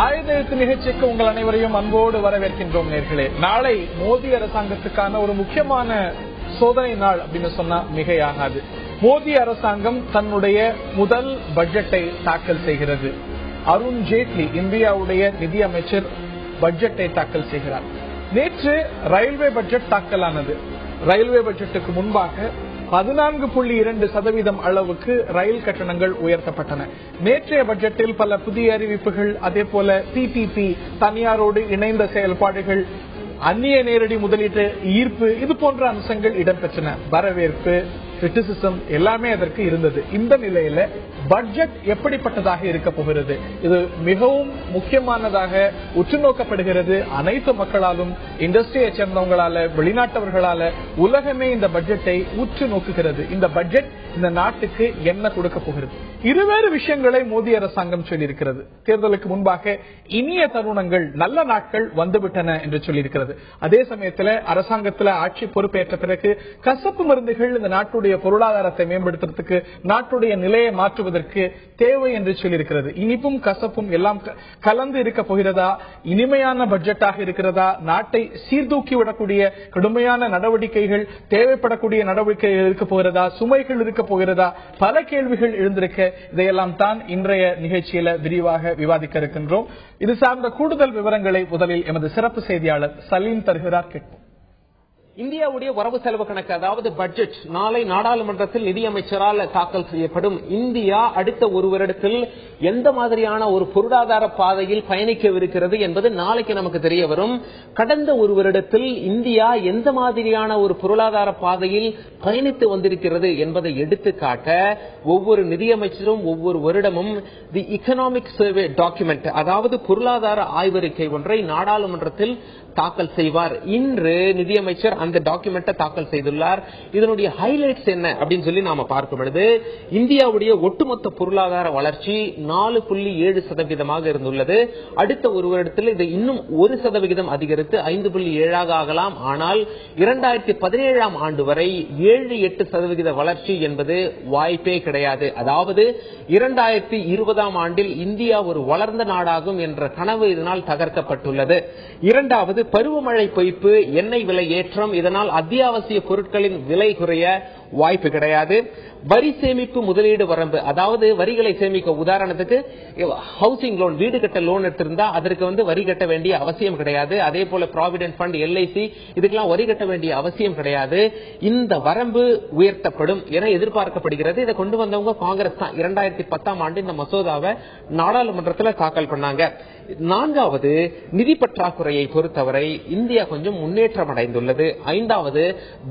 ஆயுத நிகழ்ச்சிக்கு உங்கள் அனைவரையும் அன்போடு வரவேற்கின்றோம் நேர்களே. நாளை மோடி அரசாங்கத்துக்கான ஒரு முக்கியமான சோதனை நாள் அப்படின்னு சொன்னா மிகையாகாது. மோடி அரசாங்கம் தன்னுடைய முதல் பட்ஜெட்டை தாக்கல் செய்கிறது. அருண் ஜேட்லி இந்தியாவுடைய நிதி அமைச்சர் பட்ஜெட்டை தாக்கல் செய்கிறார். நேற்று ரயில்வே பட்ஜெட் தாக்கலானது. ரயில்வே பட்ஜெட்டுக்கு முன்பாக 14.2% அளவுக்கு ரயில் கட்டணங்கள் உயர்த்தப்பட்டன. நேற்றைய பட்ஜெட்டில் பல புதிய அறிவிப்புகள், அதே போல PPP தனியாரோடு இணைந்த செயல்பாடுகள், அந்நிய நேரடி முதலீட்டு ஈர்ப்பு, இது போன்ற அம்சங்கள் இடம்பெற்றன. வரவேற்பு, கிரிட்டிசிசம் எல்லாமே அதற்கு இருந்தது. இந்த நிலையில பட்ஜெட் எப்படிப்பட்டதாக இருக்க போகிறது, இது மிகவும் முக்கியமானதாக உற்று நோக்கப்படுகிறது. அனைத்து மக்களாலும், இண்டஸ்ட்ரியை சேர்ந்தவங்களால, வெளிநாட்டவர்களால உலகமே இந்த பட்ஜெட்டை உற்று நோக்குகிறது. இந்த பட்ஜெட் இந்த நாட்டுக்கு என்ன கொடுக்க போகிறது? இருவேறு விஷயங்களை மோடி அரசாங்கம் சொல்லியிருக்கிறது. தேர்தலுக்கு முன்பாக இனிய தருணங்கள், நல்ல நாட்கள் வந்துவிட்டன என்று சொல்லியிருக்கிறது. அதே சமயத்தில் அரசாங்கத்தில் ஆட்சி பொறுப்பேற்ற பிறகு கசப்பு மருந்துகள் இந்த நாட்டுடைய பொருளாதாரத்தை மேம்படுத்துறதுக்கு, நாட்டுடைய நிலையை மாற்றுவதற்கு தேவை என்று சொல்லியிருக்கிறது. இனிப்பும் கசப்பும் எல்லாம் கலந்து இருக்க போகிறதா? இனிமையான பட்ஜெட்டாக இருக்கிறதா? நாட்டை சீர்தூக்கி விடக்கூடிய கடுமையான நடவடிக்கைகள், தேவைப்படக்கூடிய நடவடிக்கைகள் இருக்க போகிறதா? சுமைகள் இருக்க போகிறதா? பல கேள்விகள் எழுந்திருக்க, இதையெல்லாம் தான் இன்றைய நிகழ்ச்சியில விரிவாக விவாதிக்க இருக்கின்றோம். இது சார்ந்த கூடுதல் விவரங்களை முதலில் எமது சிறப்பு செய்தியாளர் சலீம் தருகிறார். கேட்போம். இந்தியாவுடைய வரவு செலவு கணக்கு, அதாவது பட்ஜெட், நாளை நாடாளுமன்றத்தில் நிதியமைச்சரால் தாக்கல் செய்யப்படும். இந்தியா அடுத்த ஒரு வருடத்தில் எந்த மாதிரியான ஒரு பொருளாதார பாதையில் பயணிக்கவிருக்கிறது என்பது நாளைக்கு நமக்கு தெரிய வரும். கடந்த ஒரு வருடத்தில் இந்தியா எந்த மாதிரியான ஒரு பொருளாதார பாதையில் பயணித்து வந்திருக்கிறது என்பதை எடுத்துக்காட்ட ஒவ்வொரு நிதியமைச்சரும் ஒவ்வொரு வருடமும் தி எக்கனாமிக் சர்வே டாக்குமெண்ட், அதாவது பொருளாதார ஆய்வறிக்கை ஒன்றை நாடாளுமன்றத்தில் தாக்கல் செய்வார். இன்று நிதியமைச்சர் அந்த டாக்குமெண்ட்டை தாக்கல் செய்துள்ளார். இதனுடைய ஹைலைட்ஸ் என்ன அப்படின்னு சொல்லி நாம பார்க்கும் பொழுது, இந்தியாவுடைய ஒட்டுமொத்த பொருளாதார வளர்ச்சி 4.7% இருந்துள்ளது. அடுத்த ஒரு வருடத்தில் இது இன்னும் 1% அதிகரித்து 5.7 ஆகலாம். ஆனால் 2017 ஆண்டு வரை 7-8% வளர்ச்சி என்பது வாய்ப்பே கிடையாது. அதாவது 2020 ஆண்டில் இந்தியா ஒரு வளர்ந்த நாடாகும் என்ற கனவு இதனால் தகர்க்கப்பட்டுள்ளது. இரண்டாவது, பருவமழை பொய்ப்பு, எண்ணெய் விலை ஏற்றம், இதனால் அத்தியாவசிய பொருட்களின் விலை குறைய வாய்ப்பு கிடையாது. வரி சேமிப்பு முதலீடு வரம்பு, அதாவது வரிகளை சேமிக்க, உதாரணத்துக்கு ஹவுசிங் லோன், வீடு கட்ட லோன் எடுத்திருந்தா அதற்கு வரி கட்ட வேண்டிய அவசியம் கிடையாது. அதே போல ப்ராவிடென்ட் ஃபண்ட், LIC, இதுக்கெல்லாம் வரி கட்ட வேண்டிய அவசியம் கிடையாது. இந்த வரம்பு உயர்த்தப்படும் என எதிர்பார்க்கப்படுகிறது. இதை கொண்டு வந்தவங்க காங்கிரஸ் தான். 2010 ஆண்டு இந்த மசோதாவை நாடாளுமன்றத்தில் தாக்கல் பண்ணாங்க. நான்காவது, நிதி பற்றாக்குறையை பொறுத்தவரை இந்தியா கொஞ்சம் முன்னேற்றம் அடைந்துள்ளது. ஐந்தாவது,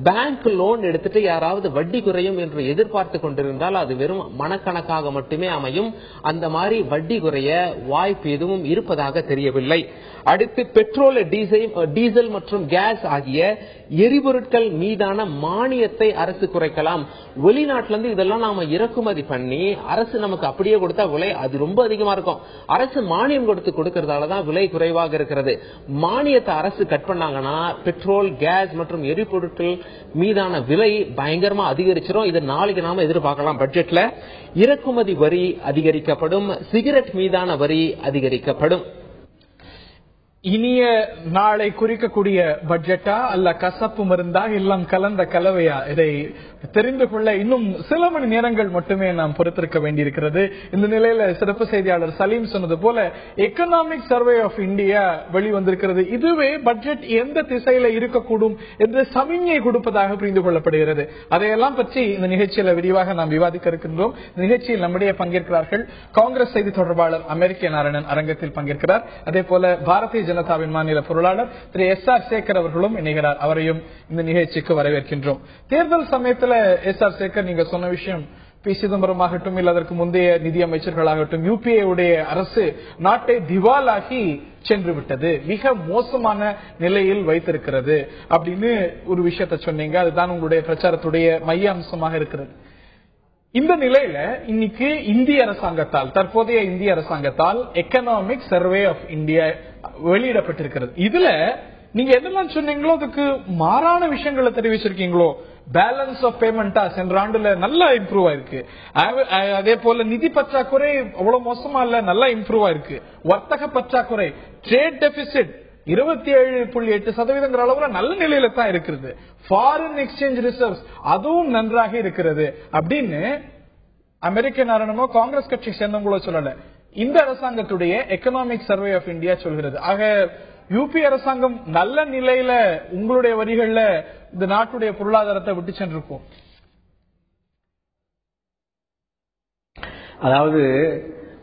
பேங்க் லோன் எடுத்துட்டு யாராவது வட்டி குறையும் என்று எதிர்பார்த்து கொண்டிருந்தால் அது வெறும் மனக்கணக்காக மட்டுமே அமையும். அந்த மாதிரி வட்டி குறைய வாய்ப்பு எதுவும் இருப்பதாக தெரியவில்லை. அடுத்து, பெட்ரோல், டீசல் மற்றும் கேஸ் ஆகிய எரிபொருட்கள் மீதான மானியத்தை அரசு குறைக்கலாம். வெளிநாட்டிலிருந்து இதெல்லாம் நாம இறக்குமதி பண்ணி அரசு நமக்கு அப்படியே கொடுத்தா விலை அது ரொம்ப அதிகமா இருக்கும். அரசு மானியம் கொடுக்கறதாலதான் விலை குறைவாக இருக்கிறது. மானியத்தை அரசு கட் பண்ணாங்கன்னா பெட்ரோல், கேஸ் மற்றும் எரிபொருட்கள் மீதான விலை பயங்கரமா அதிகரிச்சிடும். இது நாளைக்கு நாம எதிர்பார்க்கலாம். பட்ஜெட்ல இறக்குமதி வரி அதிகரிக்கப்படும், சிகரெட் மீதான வரி அதிகரிக்கப்படும். இனிய நாளை குறிக்கக்கூடிய பட்ஜெட்டா அல்ல கசப்பு மருந்தா, எல்லாம் கலந்த கலவையா? இதை தெரிந்து கொள்ள இன்னும் சில மணி நேரங்கள் மட்டுமே நாம் பொறுத்திருக்க வேண்டியிருக்கிறது. இந்த நிலையில சிறப்பு செய்தியாளர் சலீம் சொன்னது போல எக்கனாமிக் சர்வே ஆஃப் இந்தியா வெளிவந்திருக்கிறது. இதுவே பட்ஜெட் எந்த திசையில இருக்கக்கூடும் என்று சமிஞ்ஞை கொடுப்பதாக புரிந்து கொள்ளப்படுகிறது. அதையெல்லாம் பற்றி இந்த நிகழ்ச்சியில விரிவாக நாம் விவாதிக்க இருக்கின்றோம். நிகழ்ச்சியில் நம்முடைய பங்கேற்கிறார்கள். காங்கிரஸ் செய்தி தொடர்பாளர் அமெரிக்க நாராயணன் அரங்கத்தில் பங்கேற்கிறார். அதே போல பாரதிய ஜனதாவின் மாநில பொருளாளர் திரு SR சேகர் அவர்களும் இணைகிறார். அவரையும் இந்த நிகழ்ச்சிக்கு வரவேற்கின்றோம். தேர்தல் சமயத்தில் SR சேகர், நீங்க சொன்ன விஷயம், P. சிதம்பரம் ஆகட்டும், இல்ல அதற்கு முந்தைய நிதியமைச்சர்களாகட்டும், UPA உடைய அரசு நாட்டை திவாலாகி சென்று விட்டது, மிக மோசமான நிலையில் வைத்திருக்கிறது அப்படின்னு ஒரு விஷயத்தை சொன்னீங்க. அதுதான் உங்களுடைய பிரச்சாரத்துடைய மைய அம்சமாக இருக்கிறது. இந்த நிலையில இன்னைக்கு இந்திய அரசாங்கத்தால், தற்போதைய இந்திய அரசாங்கத்தால் எக்கனாமிக் சர்வே ஆஃப் இந்தியா வெளியிடப்பட்டிருக்கிறது. இதுல நீங்க என்னெல்லாம் சொன்னீங்களோ அதுக்கு மாறான விஷயங்களை தெரிவிச்சிருக்கீங்களோ? பேலன்ஸ் ஆஃப் பேமெண்டா சென்ற ஆண்டுல நல்லா இம்ப்ரூவ் ஆயிருக்கு. அதே போல நிதி பற்றாக்குறை அவ்வளவு மோசமா இல்ல, நல்லா இம்ப்ரூவ் ஆயிருக்கு. வர்த்தக பற்றாக்குறை ட்ரேட் டெபிசிட் 27.8% அளவுல நல்ல நிலையில தான் இருக்கிறது. ஃபாரின் எக்ஸ்சேஞ்ச் ரிசர்வ்ஸ் அதுவும் நன்றாக இருக்கிறது அப்படின்னு அமெரிக்க நாரணமோ காங்கிரஸ் கட்சி சேர்ந்தவங்களோ சொல்லல, இந்த அரசாங்கத்துடைய எக்கனாமிக் சர்வே ஆஃப் இந்தியா சொல்கிறது. ஆக யூபி அரசாங்கம் நல்ல நிலையில உங்களுடைய வரிகள்ல இந்த நாட்டுடைய பொருளாதாரத்தை விட்டு சென்றிருக்கும். அதாவது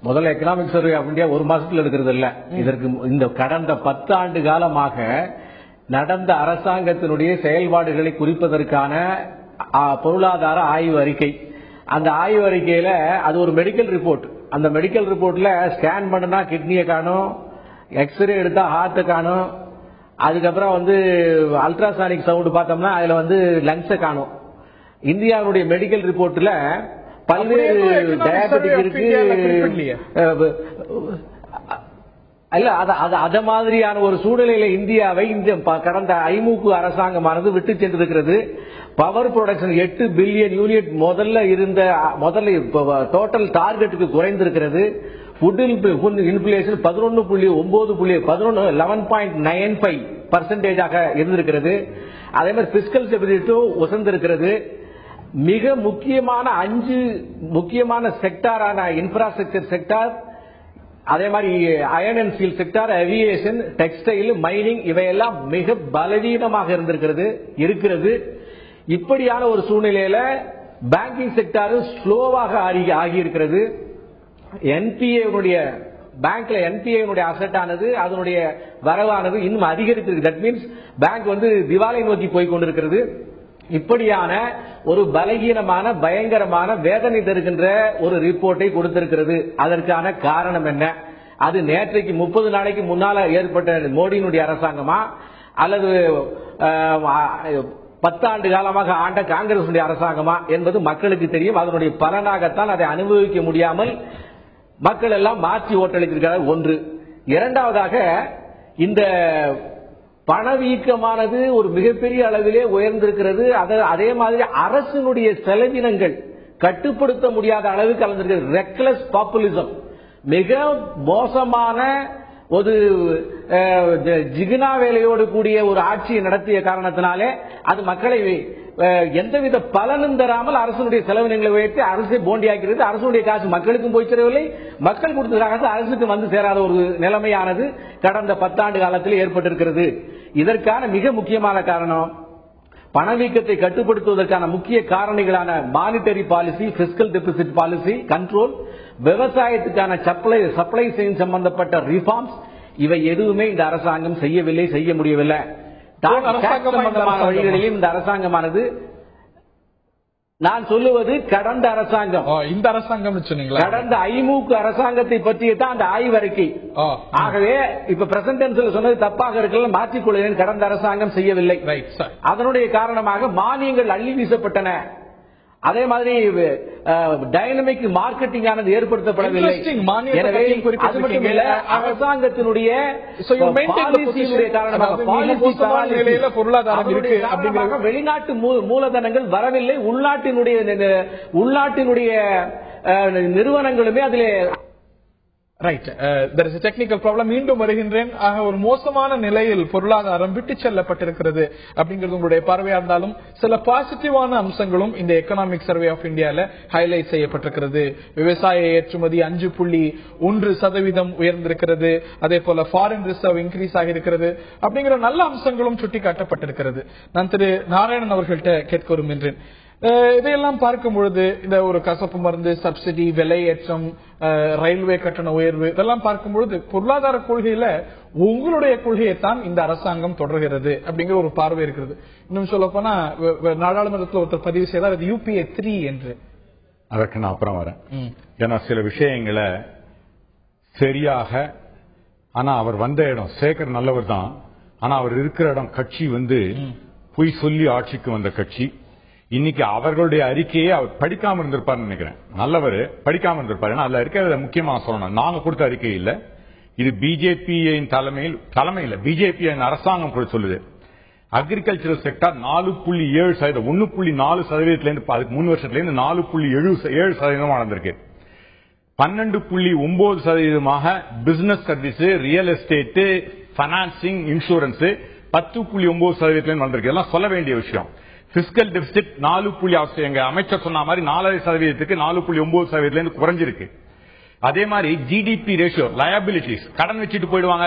முதல்ல எக்கனாமிக் சர்வே ஆஃப் இந்தியா ஒரு மாசத்துல எடுக்கிறது இல்ல. இதற்கு இந்த கடந்த 10 ஆண்டு காலமாக நடந்த அரசாங்கத்தினுடைய செயல்பாடுகளை குறிப்பதற்கான பொருளாதார ஆய்வு அறிக்கை. அந்த ஆய்வு அறிக்கையில அது ஒரு மெடிக்கல் ரிப்போர்ட். அந்த மெடிக்கல் ரிப்போர்ட்ல ஸ்கேன் பண்ணனா கிட்னியை காணும், எக்ஸ்ரே எடுத்தா ஹார்ட் காணும், அதுக்கப்புறம் அல்ட்ராசானிக் சவுண்ட் பார்த்தோம்னா அதுல லங்ஸை காணும். இந்தியாவுடைய மெடிக்கல் ரிப்போர்ட்ல பல்வேறு டயபெட்டிக் இருக்கு இல்ல, அத மாதிரியான ஒரு சூழ்நிலையில இந்தியாவை இந்த கடந்த ஐமுக அரசாங்கமானது விட்டு சென்றிருக்கிறது. பவர் ப்ரொடக்ஷன் 8 பில்லியன் யூனிட் முதல்ல டோட்டல் டார்கெட்டுக்கு குறைந்திருக்கிறது. ஃபுட் இன்ஃபிளேஷன் 11.95% இருந்திருக்கிறது. அதே மாதிரி பிஸ்கல் ஸ்டெபிலிட்டியும் உசந்திருக்கிறது. மிக முக்கியமான 5 முக்கியமான செக்டாரான இன்ஃப்ராஸ்ட்ரக்சர் செக்டார், அதே மாதிரி iron and Steeles sector, aviation, textile, mining இவையெல்லாம் மிக பலவீனமாக இருக்கிறது. இப்படியான ஒரு சூழ்நிலையில பேங்கிங் செக்டாரும் ஸ்லோவாக ஆகியிருக்கிறது. என்பிஏ பேங்க்ல என்பிஏ அசெட் ஆனது அதனுடைய வரவானது இன்னும் அதிகரித்திருக்கு. தட் மீன்ஸ் பேங்க் திவாலை நோக்கி போய் கொண்டிருக்கிறது. இப்படியான ஒரு பலகீனமான பயங்கரமான வேதனை தருகின்ற ஒரு ரிப்போர்ட்டை கொடுத்திருக்கிறது. அதற்கான காரணம் என்ன? அது நேற்றைக்கு 30 நாளைக்கு முன்னால ஏற்பட்ட மோடியினுடைய அரசாங்கமா அல்லது 10 ஆண்டு காலமாக ஆண்ட காங்கிரஸ் அரசாங்கமா என்பது மக்களுக்கு தெரியும். அதனுடைய பலனாகத்தான் அதை அனுபவிக்க முடியாமல் மக்கள் எல்லாம் மாற்றி ஓட்டளித்திருக்கிறார். ஒன்று. இரண்டாவதாக இந்த பணவீக்கமானது ஒரு மிகப்பெரிய அளவிலே உயர்ந்திருக்கிறது. அதே மாதிரி அரசினுடைய செலவினங்கள் கட்டுப்படுத்த முடியாத அளவுக்கு கலந்திருக்கிறது. ரெக்லஸ் பாப்புலிசம், மிக மோசமான ஒரு ஜிகினா வேலையோடு கூடிய ஒரு ஆட்சியை நடத்திய காரணத்தினாலே அது மக்களை எந்தவித பலனும் தராமல் அரசுடைய செலவினங்களை உயர்த்தி அரசை போண்டியாக்கிறது. அரசுடைய காசு மக்களுக்கும் போய் சேரவில்லை, மக்கள் கொடுத்த காசு அரசுக்கு சேராத ஒரு நிலைமையானது கடந்த 10 ஆண்டு காலத்தில் ஏற்பட்டிருக்கிறது. இதற்கான மிக முக்கியமான காரணம் பணவீக்கத்தை கட்டுப்படுத்துவதற்கான முக்கிய காரணிகளான monetary policy, fiscal deficit policy control, விவசாயத்துக்கான சப்ளை செயின் சம்பந்தப்பட்ட ரிஃபார்ம்ஸ், இவை எதுவுமே இந்த அரசாங்கம் செய்யவில்லை, செய்ய முடியவில்லை. வழிகளிலும் இந்த அரசாங்கமானது, நான் சொல்லுவது கடந்த அரசாங்கம், இந்த அரசாங்கம் கடந்த ஐமுக அரசாங்கத்தை பற்றிய தான் அந்த ஆய்வறிக்கை. ஆகவே இப்ப பிரசன்ட் சொன்னது தப்பாக இருக்கல, மாற்றிக்கொள்கிறேன். கடந்த அரசாங்கம் செய்யவில்லை. அதனுடைய காரணமாக மானியங்கள் அள்ளி வீசப்பட்டன. அதே மாதிரி டைனமிக் மார்க்கெட்டிங் ஆனது ஏற்படுத்தப்படவில்லை. எனவே அது மட்டுமில்ல, அரசாங்கத்தினுடைய காரணமாக வெளிநாட்டு மூலதனங்கள் வரவில்லை. உள்நாட்டினுடைய நிறுவனங்களுமே அதிலே right. there is a technical problem. மீண்டும் வருகின்றேன். ஆக ஒரு மோசமான நிலையில் பொருளாதாரம் விட்டு செல்லப்பட்டிருக்கிறது அப்படிங்கிறது உங்களுடைய பார்வையா இருந்தாலும், சில பாசிட்டிவான அம்சங்களும் இந்த எக்கனாமிக் சர்வே ஆஃப் இந்தியால ஹைலைட் செய்யப்பட்டிருக்கிறது. விவசாய ஏற்றுமதி 5.1% உயர்ந்திருக்கிறது. அதே போல ஃபாரின் ரிசர்வ் இன்க்ரீஸ் ஆகியிருக்கிறது. அப்படிங்கிற நல்ல அம்சங்களும் சுட்டிக்காட்டப்பட்டிருக்கிறது. நான் திரு நாராயணன் அவர்கள்ட்ட கேட்க விரும்புகின்றேன். இதையெல்லாம் பார்க்கும் பொழுது இந்த ஒரு கசப்பு மருந்து சப்சிடி, விலையேற்றம், ரயில்வே கட்டண உயர்வு, இதெல்லாம் பார்க்கும் பொழுது பொருளாதார கொள்கையில உங்களுடைய கொள்கையைத்தான் இந்த அரசாங்கம் தொடர்கிறது அப்படிங்கிற ஒரு பார்வை இருக்கிறது. இன்னும் சொல்ல போனா நாடாளுமன்றத்தில் ஒருத்தர் பதிவு செய்தார் அது UPA 3 என்று. அதற்கு நான் அப்புறம் வரேன். ஏன்னா சில விஷயங்களை சரியாக, ஆனா அவர் வந்த இடம் சேகர் நல்லவர் தான், ஆனா அவர் இருக்கிற இடம் கட்சி பொய் சொல்லி ஆட்சிக்கு வந்த கட்சி. இன்னைக்கு அவர்களுடைய அறிக்கையை அவர் படிக்காம இருந்திருப்பார் நினைக்கிறேன். நல்லவர் படிக்காம இருந்திருப்பார். ஏன்னா அதுல இருக்கிறத முக்கியமா சொல்லணும், நாங்க கொடுத்த அறிக்கை இல்ல, இது பிஜேபியின் தலைமையில் பிஜேபி அரசாங்கம் கூட சொல்லுது. அக்ரிகல்ச்சரல் செக்டார் 4.7%, 1.4%, அதுக்கு 3 வருஷத்துல 4.7% வளர்ந்திருக்கு. 12.9% business service, real estate, financing, insurance 10.9% வந்திருக்கு. எல்லாம் சொல்ல வேண்டிய விஷயம். Fiscal deficit 4. எங்க அமைச்சர் சொன்ன மாதிரி 4% 4.9% குறைஞ்சிருக்கு. அதே மாதிரி ஜிடிபி ரேஷியோ, லயபிலிட்டிஸ், கடன் வச்சுட்டு போயிடுவாங்க,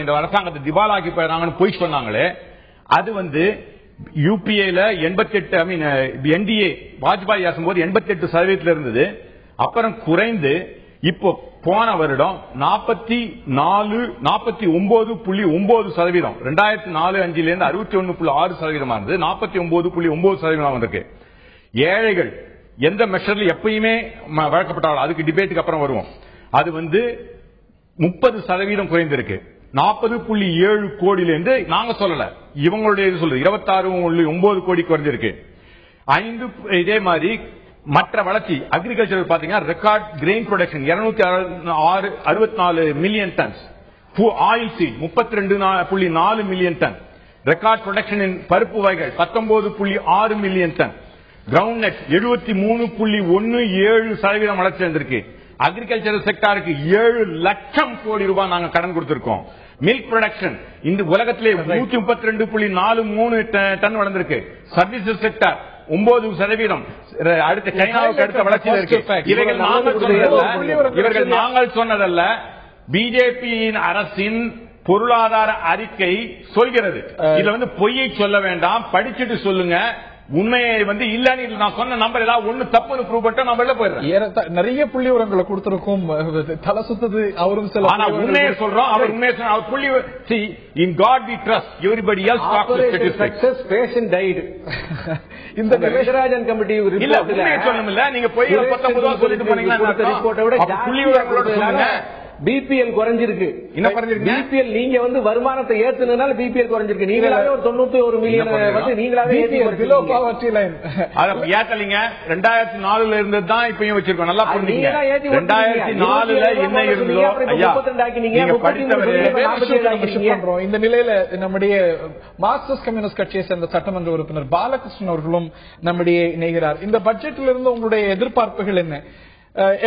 இந்த அரசாங்கத்தை திவாலாக்கி போயிடுறாங்கன்னு போய் சொன்னாங்களே, அது யூபிஏல 88, என்டிஏ வாஜ்பாய் ஆசும்போது 88% இருந்தது. அப்புறம் குறைந்து இப்போ போன வருடம் 49.9%, 2004-5 61.6% இருந்தது, 49.9% வந்திருக்கு. ஏழைகள் எந்த மெஷர்ல எப்பயுமே வழக்கப்பட்டாலும் அதுக்கு டிபேட்டுக்கு அப்புறம் வருவோம். அது 30% குறைந்திருக்கு. 40.7 கோடியிலிருந்து நாங்க சொல்லல, இவங்களுடைய சொல்றது 26.9 கோடி குறைஞ்சிருக்கு. 5 இதே மாதிரி மற்ற வளர்ச்சி அக்ரிகல்ச்சர் பாத்தீங்கன்னா record grain production 264 million tons, oil seed 32.4 million ton, record production பருப்பு வகைகள் 19.6 மில்லியன் டன், கிரவுண்ட் நட் 73.17% வளர்ச்சி வந்திருக்கு. அக்ரிகல்ச்சரல் செக்டாருக்கு 7 லட்சம் கோடி ரூபாய் நாங்க கடன் கொடுத்திருக்கோம். மில்க் ப்ரொடக்ஷன் இந்த உலகத்திலே 132.43 டன் வளர்ந்திருக்கு. சர்வீசஸ் செக்டார் 9%, அடுத்த சைனாவுக்கு அடுத்த வளர்ச்சியில் இருக்கு. இவர்கள் நாங்கள் சொன்னதல்ல, பிஜேபியின் அரசின் பொருளாதார அறிக்கை சொல்கிறது. இதுல பொய்யை சொல்ல வேண்டாம், படிச்சுட்டு சொல்லுங்க. உண்மையை இல்லன்னு நான் சொன்ன நம்பர் ஏதாவது ஒண்ணு தப்புன்னு ப்ரூவ் பண்ணிட்டா நான் வெளில போயிடுறேன். நிறைய புள்ளி உரங்களை கொடுத்திருக்கும், தலை சுத்தது அவரும் சில. ஆனா உண்மையை சொல்றோம், அவர் உண்மையை சொன்ன அவர் புள்ளி. see in god we trust, everybody else talks statistics. patient died. இந்த மேகராஜன் கமிட்டி இல்ல உண்மையை சொல்லணும்ல, நீங்க போய் 19 சொல்லிட்டு போனீங்கன்னா ரிப்போர்ட்டை விட புள்ளி உரங்களோட சொல்லுங்க. பிபிஎல் குறைஞ்சிருக்கு. என்ன குறைஞ்சிருக்கு? பிபிஎல் நீங்க வருமானத்தை ஏத்துனதுனால பிபிஎல் குறைஞ்சிருக்கு. நீங்களாவே ஒரு 91 மில்லியன் நீங்களாவே பிலோ பாவர்ட்டி லைன் ஏத்தலீங்க. 2004 இருந்தது தான் இப்பயும் வச்சிருக்கோம். நல்லா புரிஞ்சுங்க. 2004 என்ன இருந்தோ ஐயா நீங்க படித்தவரே. இந்த நிலையில நம்முடைய மார்க்சிஸ்ட் கம்யூனிஸ்ட் கட்சியை சேர்ந்த சட்டமன்ற உறுப்பினர் பாலகிருஷ்ணன் அவர்களும் நம்முடைய இணைகிறார். இந்த பட்ஜெட்டில் இருந்து உங்களுடைய எதிர்பார்ப்புகள் என்ன?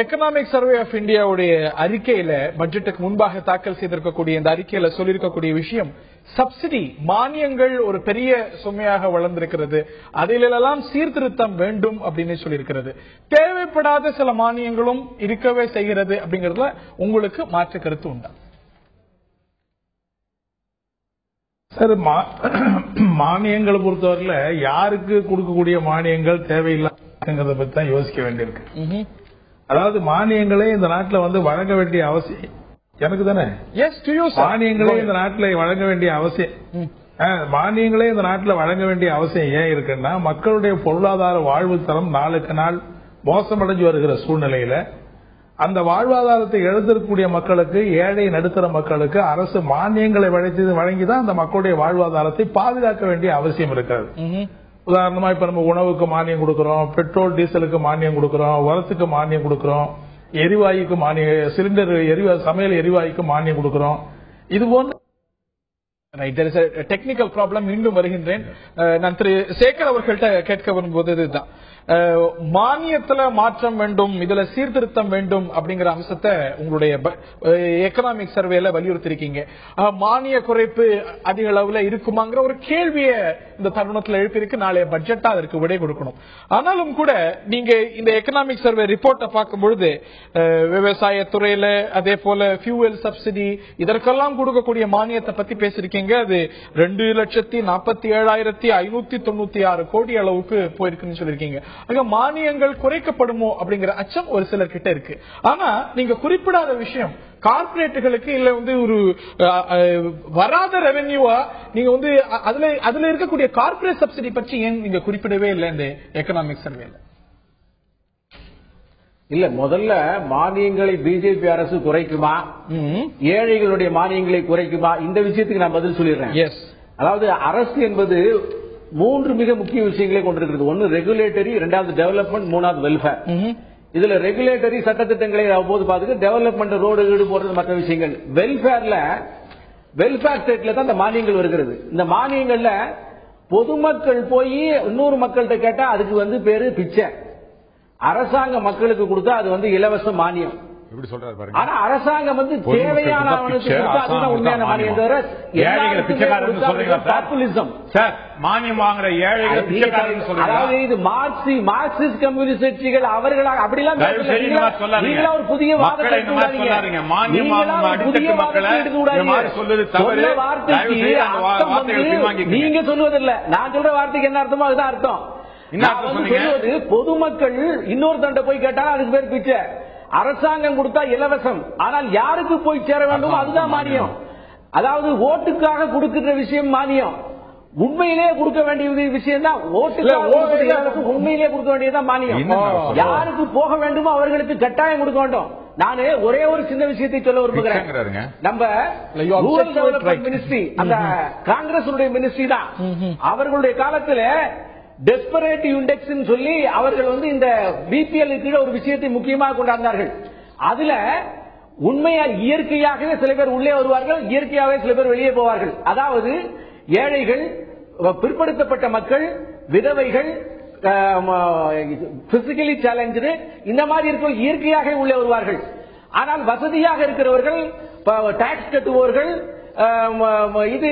எக்கனாமிக் சர்வே ஆஃப் இந்தியாவுடைய அறிக்கையில, பட்ஜெட்டுக்கு முன்பாக தாக்கல் செய்திருக்கக்கூடிய இந்த அறிக்கையில சொல்லியிருக்கக்கூடிய விஷயம், சப்சிடி மானியங்கள் ஒரு பெரிய சுமையாக வளர்ந்திருக்கிறது, அதிலெல்லாம் சீர்திருத்தம் வேண்டும் அப்படின்னு சொல்லியிருக்கிறது. தேவைப்படாத சில மானியங்களும் இருக்கவே செய்கிறது. அப்படிங்கறதுல உங்களுக்கு மாற்று கருத்து உண்டா? சார், மானியங்களை பொறுத்தவரையில யாருக்கு கொடுக்கக்கூடிய மானியங்கள் தேவையில்லைங்கிறத பத்தி தான் யோசிக்க வேண்டியிருக்கு. அதாவது மானியங்களே இந்த நாட்டில் வழங்க வேண்டிய அவசியம் எனக்கு தானே. மானியங்களே இந்த நாட்டில் வழங்க வேண்டிய அவசியம் மானியங்களே இந்த நாட்டில் வழங்க வேண்டிய அவசியம் ஏன் இருக்குன்னா, மக்களுடைய பொருளாதார வாழ்வு தரம் நாளுக்கு நாள் மோசமடைஞ்சு வருகிற சூழ்நிலையில அந்த வாழ்வாதாரத்தை இழந்திருக்கக்கூடிய மக்களுக்கு, ஏழை நடுத்தர மக்களுக்கு அரசு மானியங்களை வழங்கிதான் அந்த மக்களுடைய வாழ்வாதாரத்தை பாதுகாக்க வேண்டிய அவசியம் இருக்கிறது. உதாரணமா இப்ப நம்ம உணவுக்கு மானியம் கொடுக்கிறோம், பெட்ரோல் டீசலுக்கு மானியம் கொடுக்கிறோம், உரத்துக்கு மானியம் கொடுக்கிறோம், எரிவாயுக்கு மானியம், சிலிண்டர் சமையல் எரிவாயுக்கு மானியம் கொடுக்கிறோம். இது போன்ற டெக்னிக்கல் ப்ராப்ளம் மீண்டும் வருகின்றேன். நான் திரு சேகர் அவர்கள்ட்ட கேட்க வரும்போது இதுதான், மானியத்துல மாற்றம் வேண்டும், இதுல சீர்திருத்தம் வேண்டும் அப்படிங்கிற அம்சத்தை உங்களுடைய எக்கனாமிக் சர்வேல வலியுறுத்திருக்கீங்க. மானிய குறைப்பு அதிக அளவுல இருக்குமாங்கிற ஒரு கேள்வியை இந்த தருணத்தில் எழுப்பியிருக்கு. நாளைய பட்ஜெட்டா அதற்கு விடை கொடுக்கணும். ஆனாலும் கூட நீங்க இந்த எக்கனாமிக் சர்வே ரிப்போர்ட்டை பார்க்கும் பொழுது விவசாயத்துறையில, அதே போல ஃபியூவல் சப்சிடி, இதற்கெல்லாம் கொடுக்கக்கூடிய மானியத்தை பத்தி பேசிருக்கீங்க. அது 2,47,596 கோடி அளவுக்கு போயிருக்குன்னு சொல்லிருக்கீங்க. மானியங்கள் குறைக்கப்படுமோ அப்படிங்கிற அச்சம் ஒரு சிலர் கிட்ட இருக்கு. ஆனா நீங்க குறிப்பிடாத விஷயம், கார்பரேட்டுகளுக்கு இல்ல ஒரு வராத ரெவென்யூவா நீங்க அதுல இருக்கக்கூடிய கார்பரேட் சப்சிடி பற்றி ஏன் நீங்க குறிப்பிடவே இல்லை இந்த எக்கனாமிக் சர்வேல? இல்ல, முதல்ல மானியங்களை பிஜேபி அரசு குறைக்குமா, ஏழைகளுடைய மானியங்களை குறைக்குமா, இந்த விஷயத்துக்கு நான் பதில் சொல்லிடுறேன். அதாவது அரசு என்பது 3 மிக முக்கிய விஷயங்களை கொண்டிருக்கிறது. ஒன்னு ரெகுலேட்டரி, 2வது டெவலப்மெண்ட், 3வது வெல்ஃபேர். இதுல ரெகுலேட்டரி சட்டத்திட்டங்களை போது பார்த்துட்டு டெவலப்மெண்ட், ரோடு வீடு போடுறது மற்ற விஷயங்கள். வெல்ஃபேர்ல வெல்ஃபேர் ஸ்டேட்ல தான் இந்த மானியங்கள் வருகிறது. இந்த மானியங்கள்ல பொதுமக்கள் போய் இன்னொரு மக்கள்கிட்ட கேட்டா அதுக்கு பேரு பிச்சை. அரசாங்க மக்களுக்கு கொடுத்தா அது இலவச மானியம். எப்படி சொல்றாரு பாருங்க. ஆனா அரசாங்கம் தேவையான உண்மையான மானியம் தவிர ஏழைகளை பிச்சைக்காரன்னு சொல்றீங்களா பாப்புலிசம் சார்? மானியம் வாங்குற ஏழைகளை பிச்சைக்காரன்னு சொல்றீங்களா? அதாவது இது மார்க்சிஸ்ட் கம்யூனிஸ்ட் கட்சிகள் அவர்களாக அப்படிலாம் நீங்களா ஒரு புதிய வாதத்தை சொல்லாதீங்க. மானியம் வாங்குற அடித்தட்டு மக்களை இந்த மாதிரி சொல்றது தவறு. வார்த்தைக்கு நீங்க சொல்வதில்லை, நான் சொல்ற வார்த்தைக்கு என்ன அர்த்தமோ அதுதான் அர்த்தம். சொல்வது பொதுமக்கள் இன்னொரு தண்டை போய் கேட்டாலும் அதுக்கு பேர் பிச்சை. அரசாங்கம் கொடுத்தா இலவசம், ஆனால் யாருக்கு போய் சேர வேண்டும் அதுதான் மானியம். அதாவது ஓட்டுக்காக கொடுக்கிற விஷயம் மானியம், உண்மையிலேயே கொடுக்க வேண்டிய விஷயம் தான் ஓட்டுக்காக உண்மையிலேயே கொடுக்க வேண்டியதான் மானியம். யாருக்கு போக வேண்டுமோ அவர்களுக்கு கட்டாயம் கொடுக்க வேண்டும். நானு ஒரே ஒரு சின்ன விஷயத்தை சொல்ல விரும்புகிறேன். நம்ம ரூரல் டெவலப்மெண்ட் மினிஸ்ட்ரி, அந்த காங்கிரஸ் மினிஸ்ட்ரி தான், அவர்களுடைய காலத்தில் டெஸ்பரேட்டிவ் இண்டெக்ஸ் சொல்லி அவர்கள் இந்த பிபிஎல் ஒரு விஷயத்தை முக்கியமாக கொண்டாடினார்கள். அதுல உண்மையா இயற்கையாகவே சில பேர் உள்ளே வருவார்கள், இயற்கையாகவே சில பேர் வெளியே போவார்கள். அதாவது ஏழைகள், பிற்படுத்தப்பட்ட மக்கள், விதவைகள், பிசிக்கலி சேலஞ்சு, இந்த மாதிரி இருக்க இயற்கையாக உள்ளே வருவார்கள். ஆனால் வசதியாக இருக்கிறவர்கள், டாக்ஸ் கட்டுபவர்கள், இது